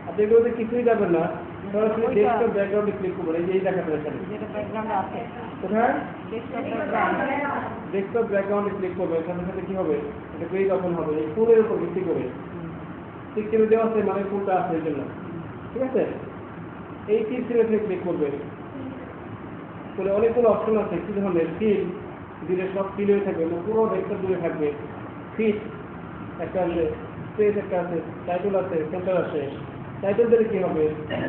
আপনি এগুলোতে কিছুই যাবেন না, সরাসরি ওইটা- ডেস্কটপ ব্যাকগ্রাউন্ডে ক্লিক করবেন। এই যে এই দেখাতে এখানে যেটা ব্যাকগ্রাউন্ডে আছে কোথায় ডেস্কটপ ব্যাকগ্রাউন্ড। ডেস্কটপ ব্যাকগ্রাউন্ডে ক্লিক করবেন, সাথে সাথে কি হবে? এটা পেজ ওপেন হবে এই ফুলের উপর ভিত্তি করে। ঠিক চিহ্ন দেওয়া আছে মানে ফুলটা আছে এই জন্য, ঠিক আছে? এই তীর চিহ্নে ক্লিক করবেন, বলে অনেকগুলো অপশন আছে। কি ধরনের ফিল দিলে সব ফিল হয়ে থাকবে, পুরো ডেস্কটপ জুড়ে থাকবে। ফিট একটা আছে, স্পেস একটা আছে, টাইটেল আছে, সেন্টার আছে। টাইটেল দিলে কি হবে?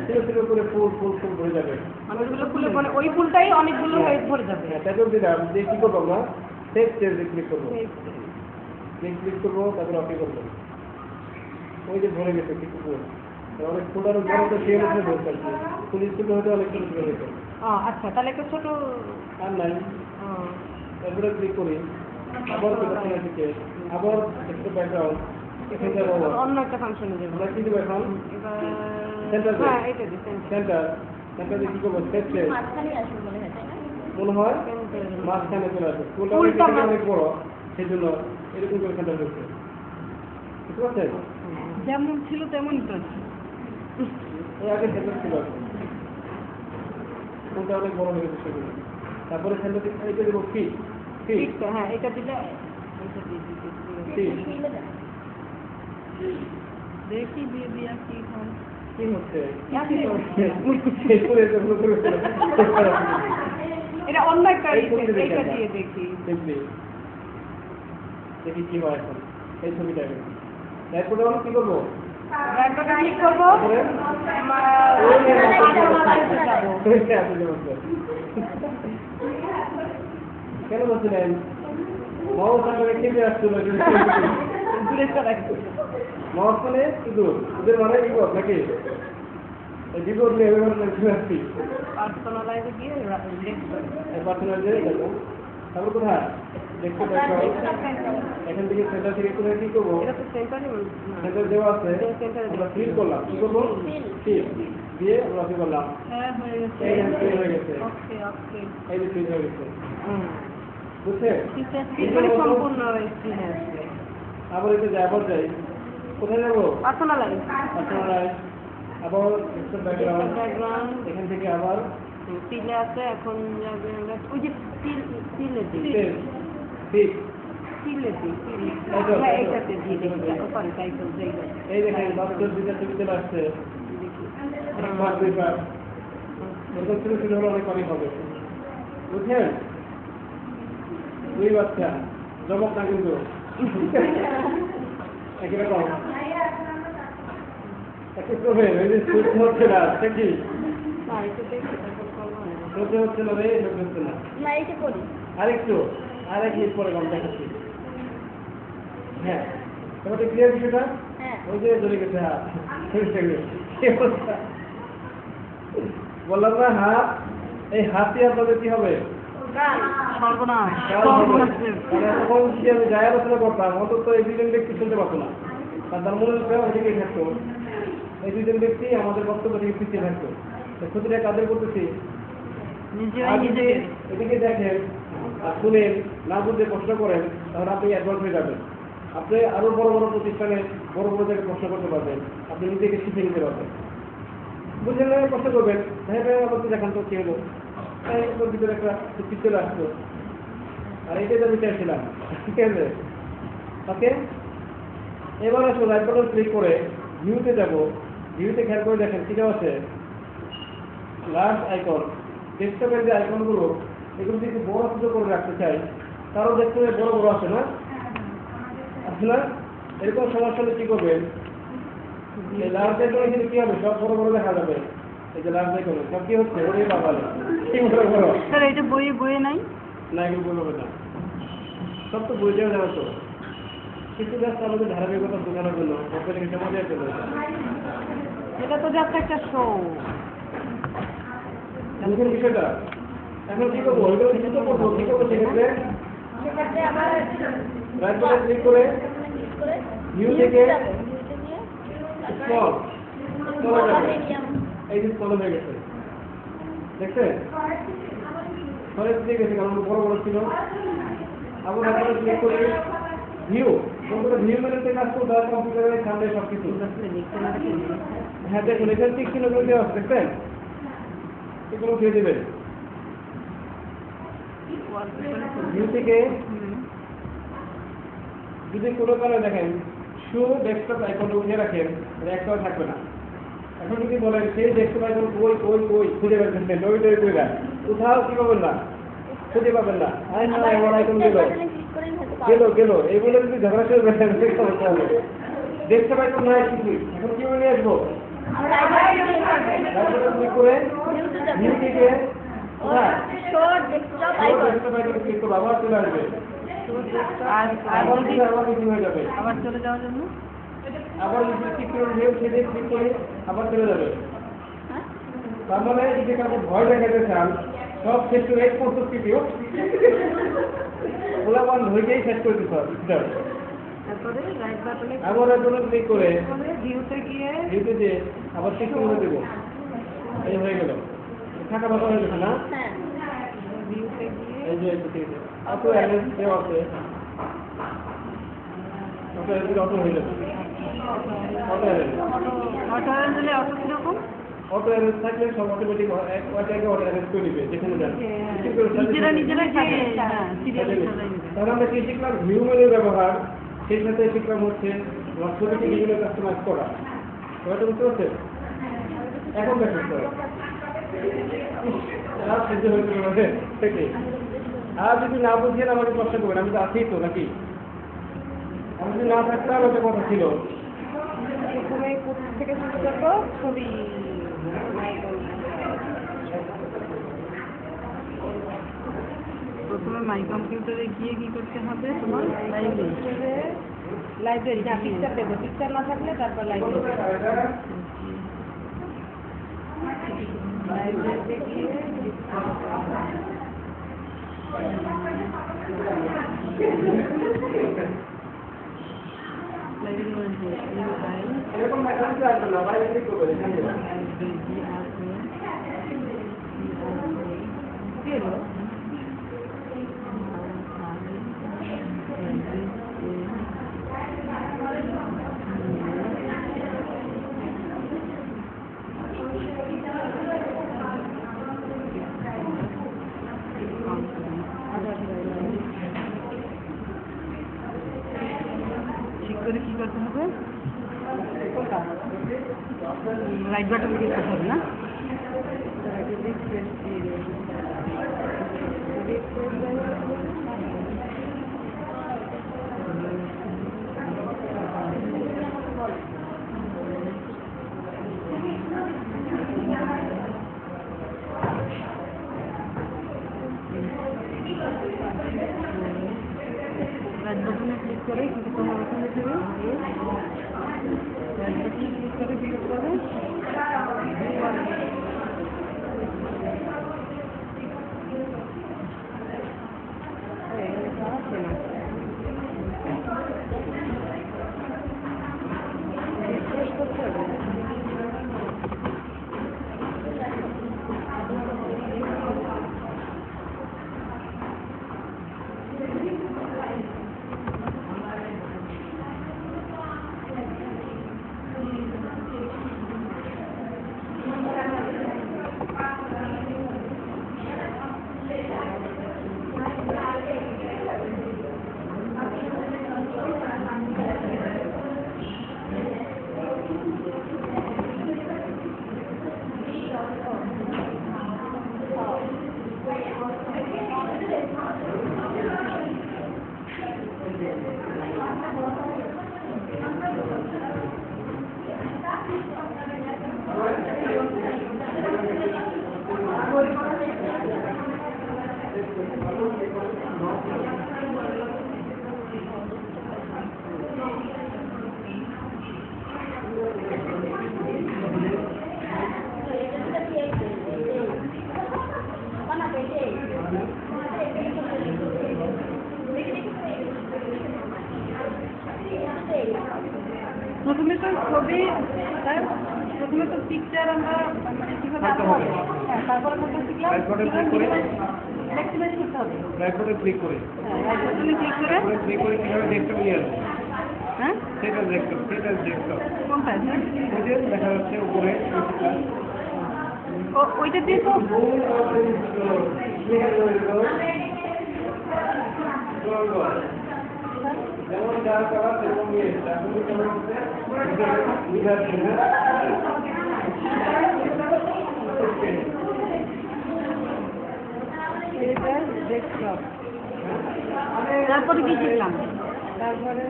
ছিল ছিল করে ফুল ফুল ফুল ভরে যাবে। মানে ওইগুলো খুলে মানে ওই ফুলটাই অনেকগুলো হয়ে ভরে যাবে। হ্যাঁ, টাইটেল দিলাম দিয়ে কি করবো আমরা? সেভ চেঞ্জে ক্লিক করবো, ক্লিক করবো, তারপরে অফি করবো। ওই যে ভরে গেছে কিছু ফুল, অনেক ফুল আরো বড় তো সেই অনুসারে ভরতে পারছি। ফুল স্কুল হয়তো অনেক ছোট ছোট হয়েছে, আচ্ছা তাহলে একটা ছোট আর নাই। তারপরে ক্লিক করি, আবার পেছনের দিকে, আবার একটু ব্যাকগ্রাউন্ড, এখানে যাবো আবার। অন্য একটা ফাংশনে যাবো আমরা কি দেবো এখন? এবার। Center দেব। হ্যাঁ এটা দিই সেন্টার, সেন্টারে কি করবো? সেভ চেঞ্জ মাঝখানে আসবে মনে হয়, তাই না? মনে হয় সেন্টার। মাঝখানে চলে আসে। ফুলটা ফুলটা অনেক বড়, সেই জন্য এরকম করে সেন্টার হচ্ছে, বুঝতে পারছেন? যেমন ছিল তেমনই তো আছে। এই আগে সেন্টার ছিল, ফুলটা অনেক বড় হয়ে গেছে সেগুলো। তারপরে সেন্টার এইটা দেবো ফিট, ফিট ঠিক তো, হ্যাঁ এটা দিলে এটা দিয়ে দিতে ফিট ফিলে দেন। দেখি দিয়ে দিয়া কি হয়। কি হচ্ছে? একই তো। শেষ করে এগুলো করে এটা অন্য একটা এই ছবিটা দেখি এইটা আমরা। দিয়ে দেখি। দেখবি, দেখি কি হয় এখন এই ছবিটা। তারপরে আমরা কি করবো? রাইট বাটন ক্লিক করবো। তারপরে? যাবো। কেন বলছিলেন? মাউস আপনাকে খেতে আসছিল, দূরে সরাই। মাউস মানে ইঁদুর, ইঁদুর মানে বিপদ নাকি? এই বিপদ নিয়ে চলে আসছি। পার্সোনালাইজে গিয়ে লেফট বাটন। পার্সোনাল যে দেখো, তারপর কোথায় দেখতে পাচ্ছ? এখান থেকে সেন্টার থেকে কোথায় কি করবো? এটা তো সেন্টারে সেন্টার দেওয়া আছে, আমরা ফিল করলাম। কি করবো? ফিল দিয়ে আমরা কি করলাম? হ্যাঁ হয়ে গেছে। এই যে ফিল হয়ে গেছে, ওকে ওকে। এই যে ফিল হয়ে গেছে, হুম বুঝছে? মানে সম্পূর্ণ স্ক্রিনে আসবে। আবার এটা যাই, আবার যাই, কোথায় যাবো? পার্সোনালাইজ আপনারা আবার ব্যাকগ্রাউন্ড, ব্যাকগ্রাউন্ড এখান থেকে আবার তিলে আছে। এখন যাবে আমরা ওই যে তিলে দিই ঠিক তিলে দিই এই তো, হ্যাঁ এই তো। এইটাতে দিয়ে দিই। সরি টাইটেল দেই না। এই দেখেন বাচ্চার দুইটা ছবি চলে আসছে, দেখি। একবার দুইবার এরকম ছোট ছোট হলে অনেক অনেক হবে, বুঝছেন? দুই বাচ্চা জমক না কিন্তু একই রকম একই প্রভেদ, ওই যে সহ্য হচ্ছে না, সে কি না এটা দেখি তারপর করবো না। সহ্য হচ্ছে না রে, সহ্য হচ্ছে না। না এইটা করি। আরেকটু, আর এক মিনিট পরে আমি দেখাচ্ছি। হ্যাঁ, তোমাদের ক্লিয়ার বিষয়টা? হ্যাঁ। ওই যে ধরে গেছে হাত, কি অবস্থা? বললাম না হাত, এই হাতই আপনাদের কি হবে? সর্বনাশ কাল হবে। মানে এতক্ষণ কি আমি যাই আলোচনা করতাম, অন্তত এই দুজন ব্যক্তি শুনতে পারতো না, আর তার মনে হচ্ছে ওদিকেই থাকতো। এই দুজন ব্যক্তি আমাদের বক্তব্য থেকে পিছিয়ে থাকতো। তো ক্ষতিটা কাদের করতেছি? নিজেরাই আর যদি নিজেকে এদিকে দেখেন আর শুনেন, না বুঝে প্রশ্ন করেন, তাহলে আপনি অ্যাডভান্স হয়ে যাবেন। আপনি আরো বড় বড় প্রতিষ্ঠানে বড় বড় জায়গায় প্রশ্ন করতে পারবেন, আপনি নিজেকে শিখে নিতে পারবেন। বুঝলেন না? প্রশ্ন করবেন, হ্যাঁ ভাই আমাকে দেখান তো কি হলো, তাই ওর ভিতরে একটা চলে আসতো, আর এটাই আমি চাইছিলাম, ঠিক আছে? ওকে, এবার আসো রাইট বাটন ক্লিক করে ভিউতে যাব। ভিউতে খেয়াল করে দেখেন কি আছে, লার্জ আইকন, ডেস্কটপের যে আইকনগুলো এগুলো যদি একটু বড় ছোট করে রাখতে চাই, তারও দেখতে বড় বড় আছে না? আছে না? এরকম সমস্যা হলে কি করবেন, এই লার্জ আইকনে কিন্তু কি হবে, সব বড় বড় দেখা যাবে। এই যে লার্জ আইকনে সব কি হচ্ছে, ওরে বাবা কি বড় বড়। স্যার এটা বইয়ে নাই? না, এগুলো বলবে না, সব তো বই দেওয়া যাবে তো। কিছু জাস্ট আমাদের ধারাবাহিকতা বোঝানোর জন্য অপারেটিং মজার জন্য। এটা তো জাস্ট একটা শো। বুঝুন বিষয়টা। এখন কি করবো, এগুলো কি করবো, কি করবো সেক্ষেত্রে সেক্ষেত্রে আবার রাইট বাটন ক্লিক করে ক্লিক করে ভিউ থেকে ভিউতে গিয়ে স্ক্রল তারপরে যাবে। মিডিয়াম এই যে স্ক্রল হয়ে গেছে, দেখছেন? সরে দিয়ে গেছে কারণ বড় বড় ছিল। আবার রাইট বাটন ক্লিক করে ভিউ, বন্ধুরা ভিউ মেনুতে কাজ করতে হয় কম্পিউটারের সামনে সব কিছু। হ্যাঁ দেখুন, এখানে ঠিক চিহ্নগুলো দেওয়া আছে, দেখছেন? এগুলো দিয়ে দেবেন। ভিউ থেকে যদি কোনো কারণে দেখেন শো ডেস্কটপ আইকনটা উঠিয়ে রাখেন, একটাও থাকবে না। এখন যদি বলেন সেই ডেস্কটপ আইকন কই কই কই খুঁজে বের করতে নই টই কই না, কোথাও কি পাবেন না, খুঁজে পাবেন না। আই না এমন আইকন গেল গেল গেল, এইগুলো যদি ঝগড়া শুরু করেন সমস্যা হবে। ডেস্কটপ আইকন নয় কিছুই, এখন কি নিয়ে আসবো, ক্লিক করে ভিউ থেকে কোথায় ডেস্কটপ ডেস্কটপ আইকন ক্লিক করবো, আবার চলে আসবে। আবার কিছু হয়ে যাবে, আবার চলে যাওয়ার জন্য আবার যদি ক্লিক করে ভিউ থেকে ক্লিক করে আবার চলে যাবে। তার মানে যদি কাউকে ভয় দেখাতে চান, সব শেষ করে এক পর্যন্ত ভিডিও ওলা বন্ধ হয়ে গিয়ে শেষ করে দিতে হবে। তারপরে রাইট বাটনে আবার একজন ক্লিক করে ভিউতে গিয়ে ভিউতে দিয়ে আবার ঠিক করে দেব। এই হয়ে গেল, থাকা ভালো হয়ে গেছে না? হ্যাঁ ভিউতে গিয়ে এই যে ঠিক আছে, অটো অ্যারেঞ্জ দেওয়া আছে, অটো অ্যারেঞ্জ অটো হয়ে যাবে। অটো অ্যারেঞ্জ অটো দিলে অটো কিরকম? অটো অ্যারেঞ্জ থাকলে সব অটোমেটিক ওইটাকে অটো অ্যারেঞ্জ করে দিবে যেখানে যান। নিজেরা সিরিয়ালে চলে তাহলে আমরা কি শিখলাম, ভিউ মেনুর ব্যবহার, সেই সাথে শিখলাম হচ্ছে ছবিটি বিভিন্ন কাস্টমাইজ করা। ওটা বুঝতে পারছেন? এখন দেখেন তো আর সহ্য হয়েছে আমাদের থেকে। আর যদি না বুঝেন আমাকে প্রশ্ন করবেন, আমি তো আছি তো নাকি? আমি যদি না থাকতাম একটা কথা ছিল। প্রথমে কোথা থেকে শুরু করবো? ছবি প্রথমে মাই কম্পিউটারে গিয়ে কি করতে হবে? তোমার লাইব্রেরি না, পিকচার দেবো, পিকচার না থাকলে তারপর লাইব্রেরিতে গিয়ে লাইব্রেরি মধ্যে এরকম মেকানিক্স আসবে না, বাইরে ক্লিক করবেন এখানে। ঠিক করে কি করতে হবে? রাইট বাটন ক্লিক করতে হবে না? রাইট বাটনে ক্লিক করে কিন্তু তোমার ওখানে দেবে, রাইট বাটনে ক্লিক করে ক্লিক করে প্রথমে তো ছবি, প্রথমে তো পিকচার আমরা মানে কীভাবে আঁকতে হবে, হ্যাঁ, তারপরে কোনটা শিখলাম ম্যাক্সিমাইজ করতে হবে। ব্ল্যাকবোর্ডে ক্লিক করে হ্যাঁ, রাইট বাটনে ক্লিক করে কীভাবে ডেস্কটপ নিয়ে আসবে, হ্যাঁ, সেটা ডেস্কটপ কোনটা স্যার? ওই যে দেখা যাচ্ছে উপরে ওইটা দিয়ে তো যেমন যা করা সেরকম নিয়ে এসছে। ডেস্কটপ, তারপরে কি শিখলাম? তারপরে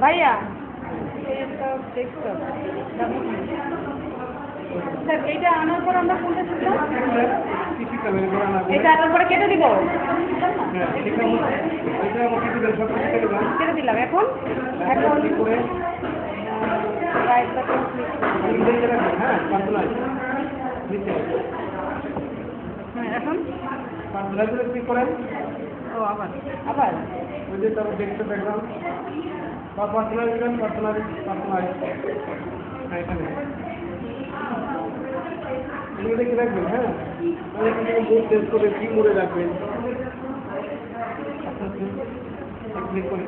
ভাইয়া ডেস্কটপ, স্যার এইটা আনার পর আমরা কোনটা শিখলাম? এটা আনার পরে কেটে দিব, কেটে দিলাম। এখন রাইট বাটন ক্লিক, হ্যাঁ, এখন ক্লিক করেন। ও আবার আবার ওই যে তারপর ডেস্কটপ ব্যাকগ্রাউন্ড বা পার্সোনাল দিবেন, পার্সোনাল এখানে এগুলো দেখে রাখবেন। হ্যাঁ, তাহলে এখান থেকে মুড চেঞ্জ করে কি মোড়ে রাখবেন। ক্লিক করি,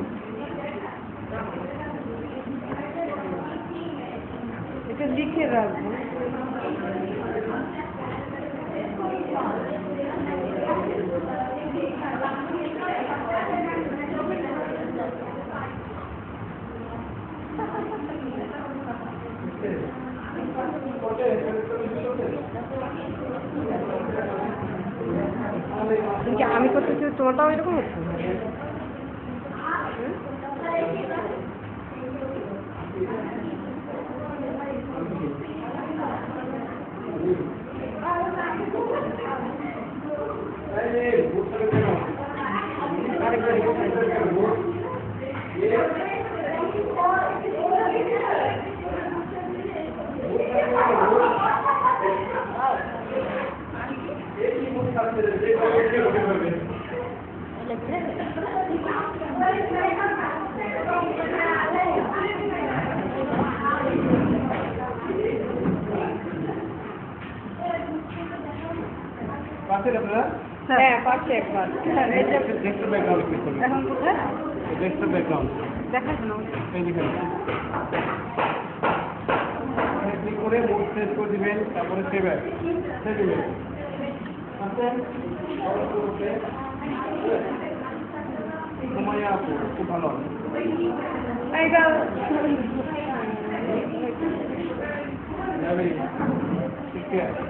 এটা লিখে রাখবো। আমি করতেছি, তোমারটাও এরকম হচ্ছে? হ্যাঁ, পারছি একবার। ডেস্কটপ ব্যাকগ্রাউন্ড ক্লিক করবেন। এখন কোথায় ডেস্কটপ ব্যাকগ্রাউন্ড দেখাচ্ছে না? এই দেখেন, ক্লিক করে মুড চেঞ্জ করে দিবেন, তারপরে সেভ দিবেন। সময় আপু খুব ভালো হবে। এইটা ঠিক আছে।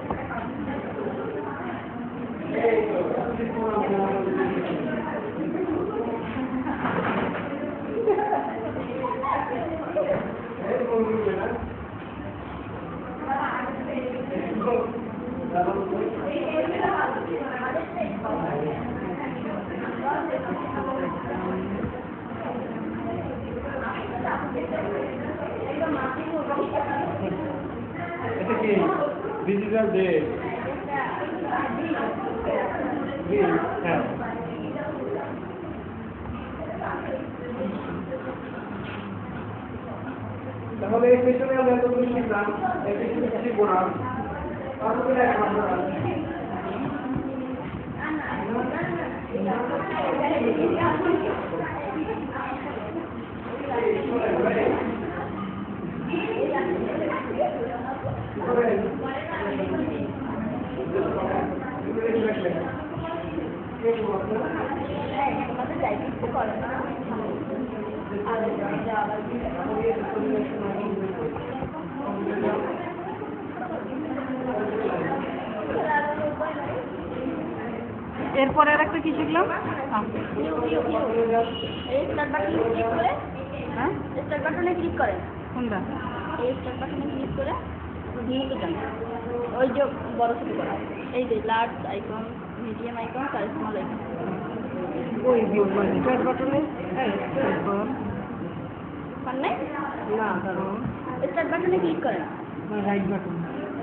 এটা কি ডিজিটাল ডে? হ্যাঁ, তাহলে এই পেছনে আমরা এতদূর শিখলাম, এই পেছনে শিখবো না। তারপরে এরপরে আর একটা কি শিখলাম? স্টার্ট বাটনে ক্লিক করে, হ্যাঁ, স্টার্ট বাটনে ক্লিক করেন। কোনটা? এই স্টার্ট বাটনে ক্লিক করে ভিউতে যান, ওই যে বড় শুরু করা, এই যে লার্জ আইকন মিডিয়াম আইকন আর স্মল আইকন। ওই ভিউ পয়েন্ট স্টার্ট বাটনে পান নাই? না কারণ স্টার্ট বাটনে ক্লিক করেন। রাইট বাটন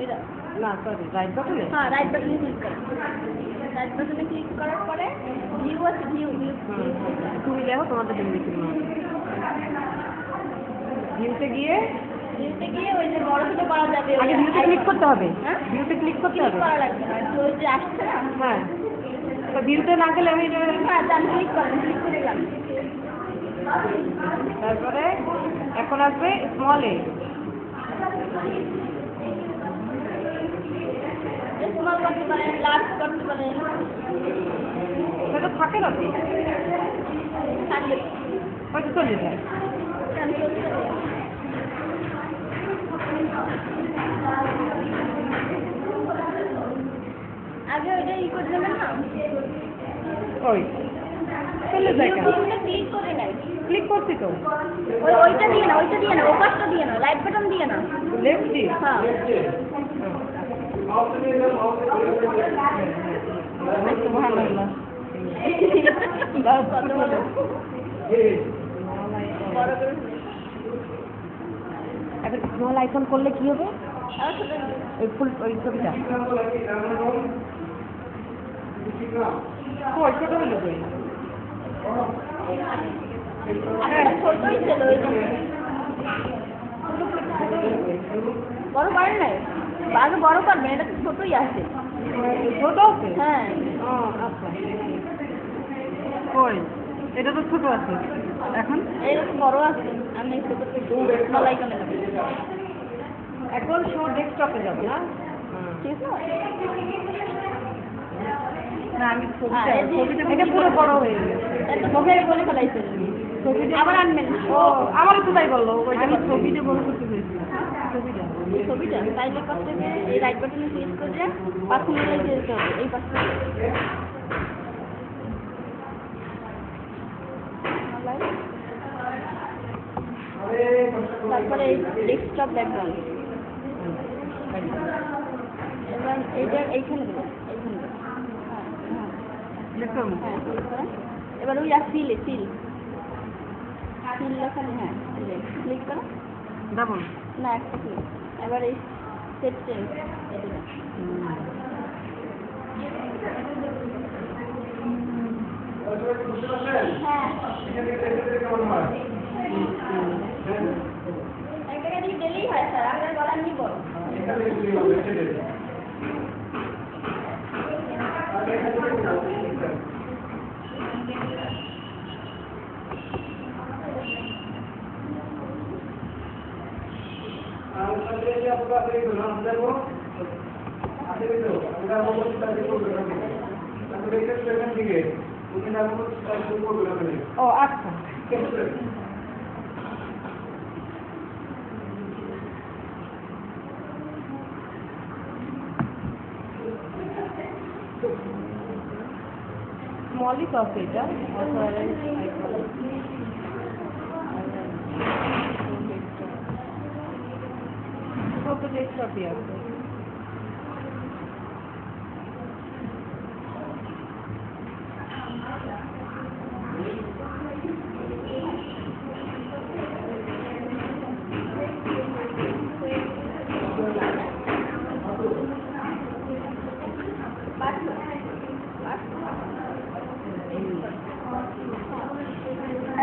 এটা না সরি রাইট বাটনে হ্যাঁ রাইট বাটনে ক্লিক করেন। রাইট বাটনে ক্লিক করার পরে ভিউ আছে, ভিউ তুমি দেখো তোমাদের জন্য দেখি না ভিউতে গিয়ে ভিউতে গিয়ে ওই যে বড় ছোট করা যাবে। আগে ভিউতে ক্লিক করতে হবে। হ্যাঁ ভিউতে ক্লিক করতে ক্লিক হবে। করা লাগবে না, তো ওই যে আসছে না। হ্যাঁ তো ভিউতে না গেলে আমি হ্যাঁ যান, ক্লিক করেন, ক্লিক করে যান। তারপরে এখন আসবে স্মল এ স্মল করতে পারেন, লার্জ করতে পারেন। সেটা থাকে না তো থাকলে হয়তো চলে যায়। ক্যান্সেল করে দিন। আগে ওইটা ই করে দেবেন না, ওই চলে যায় কেন ভিউটা ক্লিক করে নেয়। ক্লিক করছি তো ওইটা দিয়ে না, ওইটা দিয়ে না, ওপাশটা দিয়ে না, রাইট বাটন দিয়ে না। লেফট দিয়ে হ্যাঁ সুবহানাল্লাহ কত বড় বড় করে এখন স্মল আইকন করলে কি হবে আবার ছোট দিন। ওই ফুল ওই ছবিটা ওই ছোট হলো কই আপনার ছোটই ছিল ওই জন্য। বড় করেন নাই, আগে বড় করবেন, এটা তো ছোটই আছে। ছোট আছে হ্যাঁ ও আচ্ছা কই এটা তো ছোট আছে এখন এটা তো বড় আছে। আমি ছোট স্মল আইকনে যাবো, এখন শো ডেস্কটপে যাবো না ঠিক আছে? না আমি হ্যাঁ, এই যে- ছবিটা এটা পুরো বড় হয়ে গেছে এটা মোবাইল বলে ফেলাইছে। ছবিটা আবার আনবেন ও আমারও তো তাই বললো আমি ছবিটা বড় করতে পেরেছিলাম ছবিটা ছবিটা তাইলে করতে গিয়ে এই রাইট বাটনে ক্লিক করে পার্সোনালাইজ যেতে হবে। এই পাশে তারপরে এই ডেস্কটপ ব্যাকগ্রাউন্ড, এবার এইটা এইখানে দেবেন, এইখানে দেবেন। হ্যাঁ হ্যাঁ দেখুন হ্যাঁ ক্লিক করেন। এবার ওই সিল সিল সিল লেখানে হ্যাঁ ক্লিক করেন। ডাবল না একটা ক্লিক। এবার এই সেট চেঞ্জ এটা দেন। হ্যাঁ এক টাকা দিয়ে দিলেই হয় স্যার, আপনার গলা নিয়ে বড়। ও আচ্ছা স্মলই তো আছে এটা কত ডেস্কটপই আছে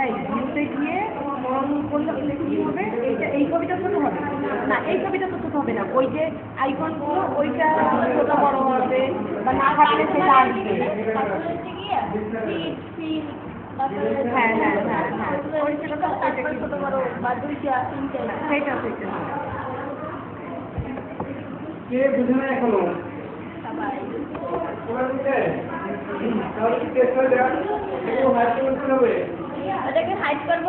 এই ভিউতে গিয়ে অন করলে কি হবে এইটা এই ছবিটা ছোট হবে না এই ছবিটা তো ছোট হবে না ওই যে আইকনগুলো ওইটা ছোট বড় হবে বা না থাকলে সেটা আসবে তারপরে হচ্ছে গিয়ে সিট ফিল, তারপরে হ্যাঁ হ্যাঁ হ্যাঁ হ্যাঁ ওই ছোট তারপরে ছোট বড় বা দুইটা তিনটে। সেইটা কে বুঝে না এখনো সবাই তোমার বুঝে তাহলে কি টেস্ট করে দেওয়া একটু হাইট করতে হবে এটাকে হাইড করব,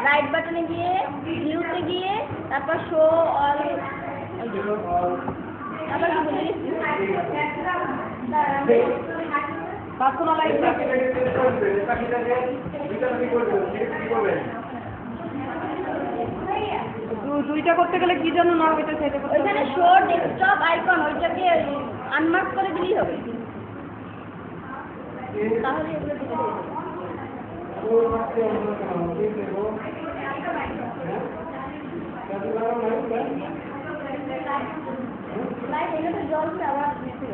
রাইট বাটনে গিয়ে ভিউতে গিয়ে তারপর শো অল, তারপর কি বলে গেছি পার্সোনালাইজ দুইটা করতে গেলে কি যেন না ওইটা সেটা করতে ওইখানে শো ডেস্কটপ আইকন ওইটাকে আনমার্ক করে দিলেই হবে। তাহলে এগুলো দিতে দেবো। লাইট এগুলো তো জ্বলছে আবার নিচে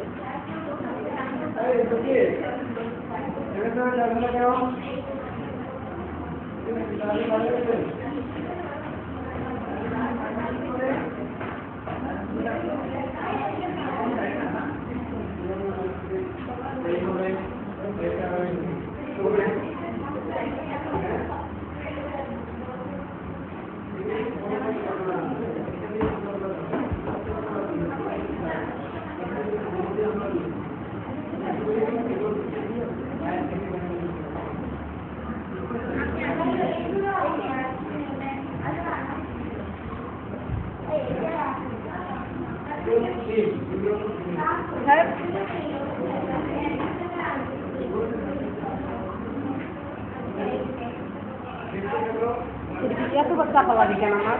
এতবার চাপা লাগে কেন আমার?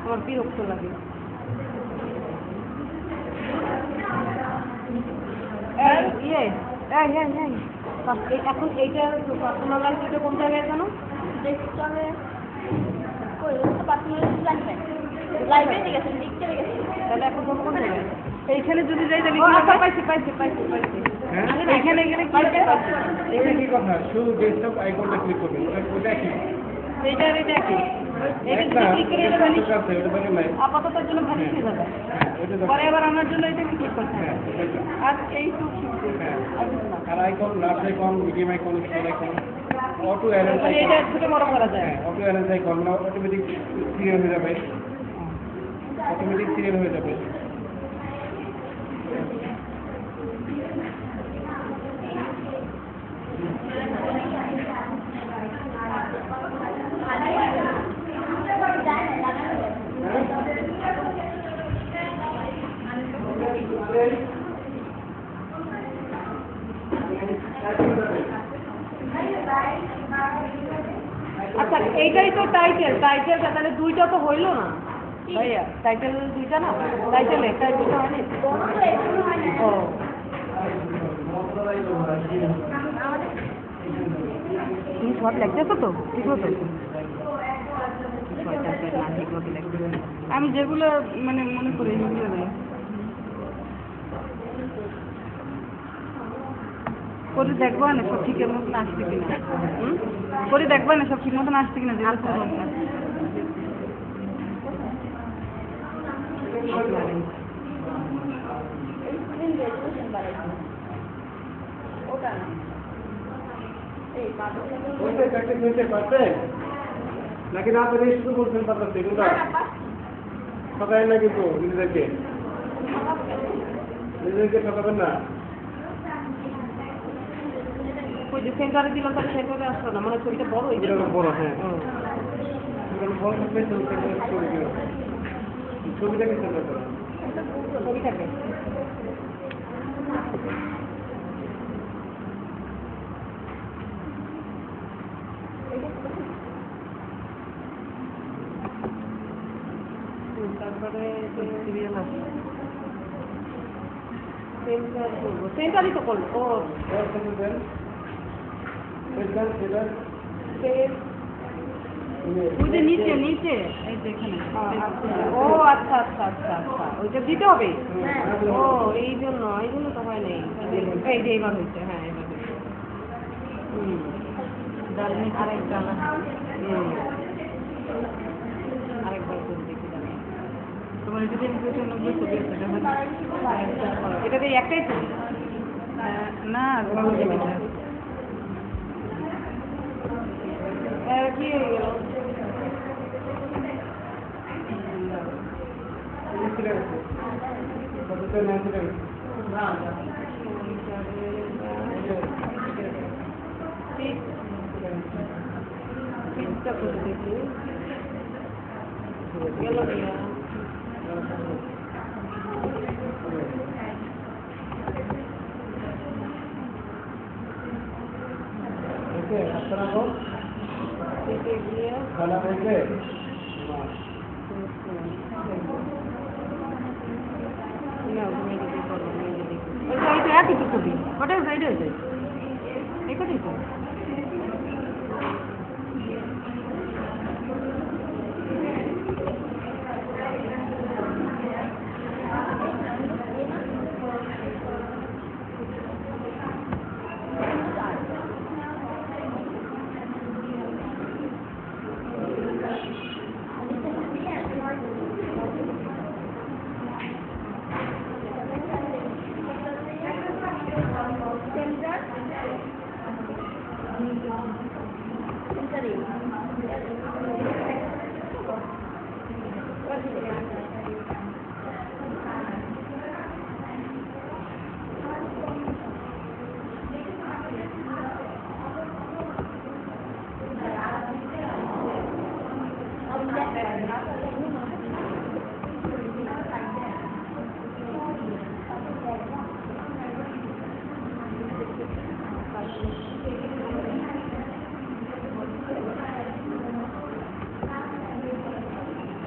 আমার বিরক্ত লাগে। এখন এইটা পার্সোনাল লাইফ এটা কোন জায়গায় কেন? ডেস্কটপে কই তো পার্সোনাল লাগবে লাইভে ঠিক আছে লিখতে গেছে তাহলে এখন কোন জায়গায়? এইখানে যদি যাই তাহলে পাইছি এইখানে গেলে কি হবে? এটা কি কথা? শুধু ডেস্কটপ আইকনটা ক্লিক করবেন, ওটা কি? এইটা কি? এটা যদি ক্লিক করে এটা ভ্যানিশ আপাতত জন্য ভ্যানিশ হয়ে যাবে। পরে আবার আমার জন্য এটা ক্লিক করতে হবে। আর এইটুকু আর icon, large icon, medium icon, small icon, auto arrange icon, এটা ছোট বড় করা যায়। Auto arrange icon automatic serial হয়ে যাবে, অটোমেটিক সিরিয়াল হয়ে যাবে। আচ্ছা এইটাই তো টাইটেলটা তাহলে দুইটা তো হইলো না ভাইয়া, টাইটেল দুইটা না, টাইটেল একটা দুইটা হয়নি। ও তুমি সব লিখতেছো তো ঠিক মতো? আমি যেগুলো মানে মনে করি সেগুলো দেয় করে দেখবো না সব ঠিক মতন আসছে কিনা। করে দেখবো না সব ঠিক মতন আসছে কিনা। ওটা না এই নাকি না আপনি শুধু বলছেন পাঠাচ্ছে কোনটা সবাই না কিন্তু নিজেদেরকে ঠকাবেন না। ওই যে সেন্টারে দিলাম তাহলে সেন্টারে আসলো না, মানে ছবিটা বড় হয়ে যাবে। বড় হ্যাঁ বড় থাকবে ছবিটাকে সেন্টার করা ছবিটাকে তারপরে সিরিয়াল আছে সেন্টার করবো, সেন্টারই তো করলো। ও ওই যে নিচে এই যে এখানে। ও আচ্ছা ওইটা দিতে হবে। ও এই জন্য তো হয় নাই। এই যে এইবার হয়েছে। হ্যাঁ এবার আরেকটা না আরেকবার করে দেখি দাঁড়া। তোমার এটা দিয়ে 95 ছবি আছে এটা দিয়ে একটাই ছবি না কি হয়ে গেল? একই ছবি ওটাই সাইডে হয়েছে এই কথাই তো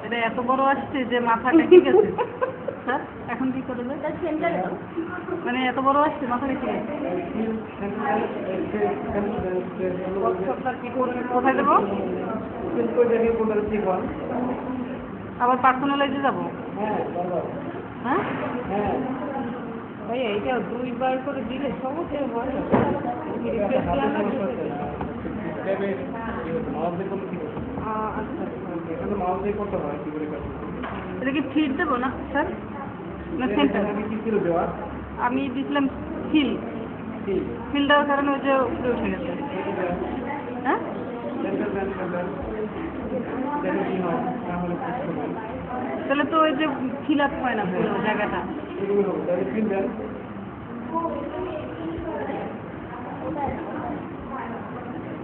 এটা এত বড় আসছে যে মাথাটা ঠিক আছে স্যার এখন কি করবে মানে এত বড় আসছে মাথাটা ঠিক আছে কোথায় দেবো আবার পার্সোনালাইজে যাবো হ্যাঁ ভাইয়া এইটা 2 বার করে দিলে সমস্যা হয় এটা কি ফিট দেবো না স্যার না সেন্টার আমি দিয়েছিলাম ফিল দেওয়ার কারণে ওই যে উপরে উঠে গেছে হ্যাঁ তাহলে তো ওই যে ফিল আপ হয় না পুরো জায়গাটা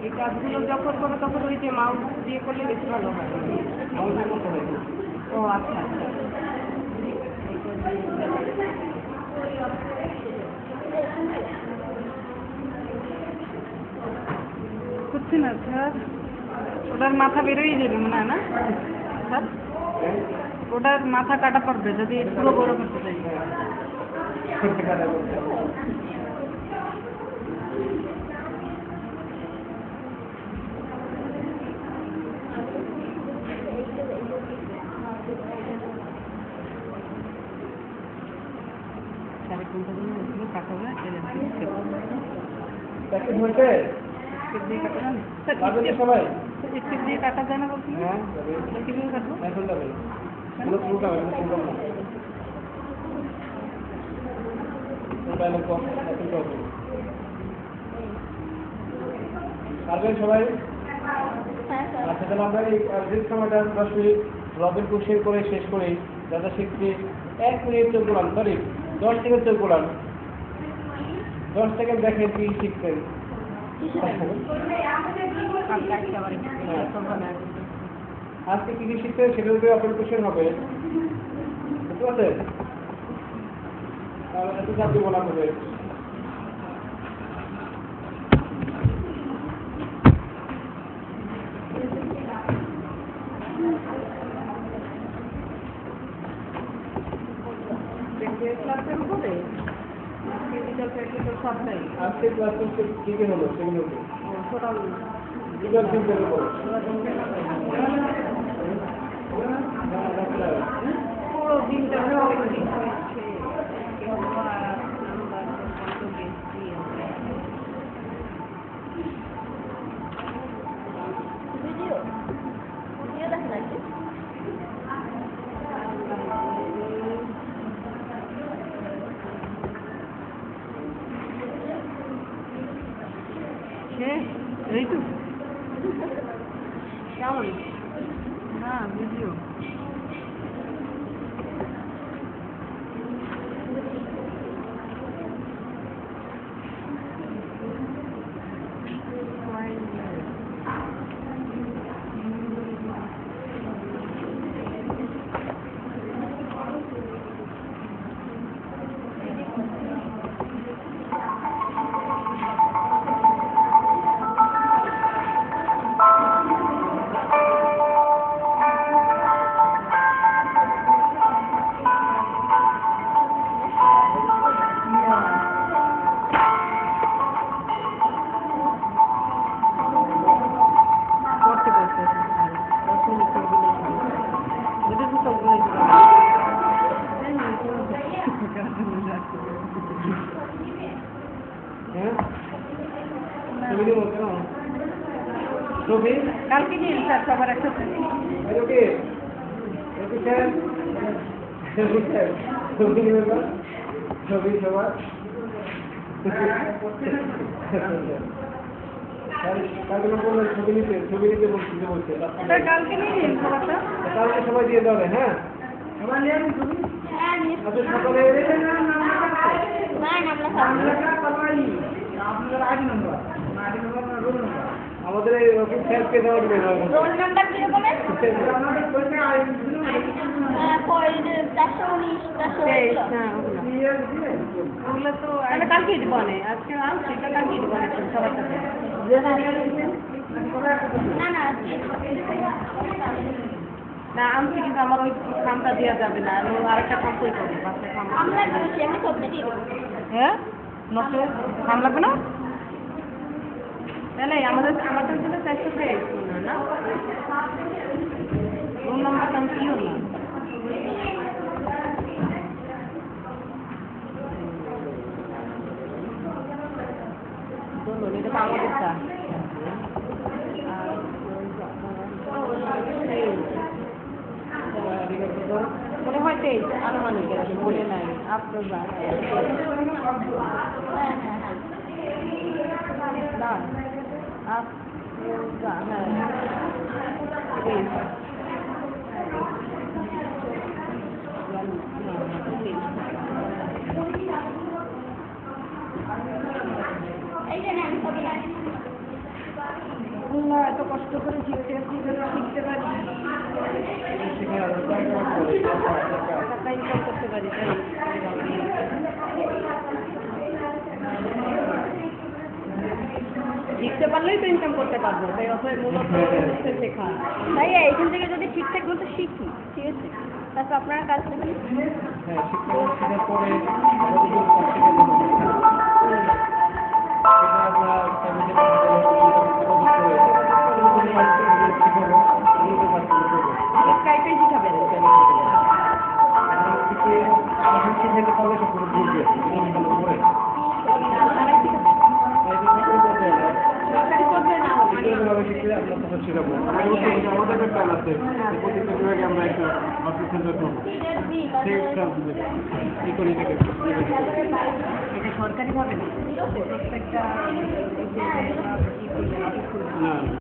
এই কাজগুলো যখন করবে তখন ওই যে মাউস দিয়ে করলে বেশি ভালো হয় ও আচ্ছা করছি না স্যার ওটার মাথা বেরোই যাবে মনে হয় না স্যার ওটার মাথা কাটা পড়বে যদি পুরো বড় করতে চাই কাটা যায় না বলছি কিভাবে কাটবো সবাই আচ্ছা তাহলে আমরা এই সময়টা 10 মিনিট রবের কোশ্চেন করে শেষ করি যাতে শিখছি 1 মিনিট চোখ গোলান সরি 10 সেকেন্ড চোখ গোলান 10 সেকেন্ড দেখেন কি শিখছেন আজকে কি কি শিখছেন সেটার উপরে আপনার কোশ্চেন হবে বুঝতে পারছেন তাহলে এত চাপ দিব না হবে ক্লাসের উপরে ফিজিক্যাল প্র্যাকটিক্যাল সবটাই আজকে ক্লাসে কি কি হলো সেগুলো টোটাল ফিজিক্যাল থিংকের উপর পুরো দিনটা এই তো কেমন না ভিডিও হ্যাঁ ছবি দেবো কেন ছবি কালকে নিয়ে স্যার সবার একটা ওকে ওকে স্যার ছবি নেবেন না ছবি সবার কালকে বললেন ছবি নিতে বলছে কালকে নিয়ে নিন সবারটা। কালকে সবাই দিয়ে দেবে হ্যাঁ সবাই নিয়ে নিন তুমি। হ্যাঁ নিয়ে আচ্ছা সকালে না নামলা আমাদের এই অফিস স্যারকে দেওয়া যাবে না রোল নাম্বার কিরকমের 419 হ্যাঁ ওগুলো তো আমি কালকে দিব না আজকে আনছি এটা কালকে দিব না সবার সাথে না না না আনছি কিন্তু আমার ওই খামটা দেওয়া যাবে না আমি আরেকটা খাম কই করবো বাচ্চা খাম আমরা বলছি আমি সবটা দিয়ে দেবো হ্যাঁ নষ্ট খাম লাগবে না তাহলে আমাদের জন্য 400 পেজ না রুম নাম্বারটা আমি কি হলাম বলুন এটা তো আমাদেরটা মনে হয় 23 আনুমানিক আর কি, মনে নাই আপনার না আপনার হ্যাঁ এই যে আমি সবই আল্লাহ এত কষ্ট করে শিখতে শিখতে পারি টাকা ইনকাম করতে পারি তাই শিখতে পারলেই তো ইনকাম করতে পারবো তাই অতএব মূলত হচ্ছে শেখা ভাই এইখান থেকে যদি ঠিকঠাক মতো শিখি ঠিক আছে তারপর আপনারা কাজ করবেন হ্যাঁ শিক্ষা শেখার পরে আমাদের স্কাইপে শিখাবেন সরকারি করবে না আমাদের একটা প্ল্যান আছে প্রত্যেকটা বিভাগে আমরা একটা অফিস সেন্টার করবো এই করি থেকে এটা সরকারি ভাবে প্রত্যেকটা না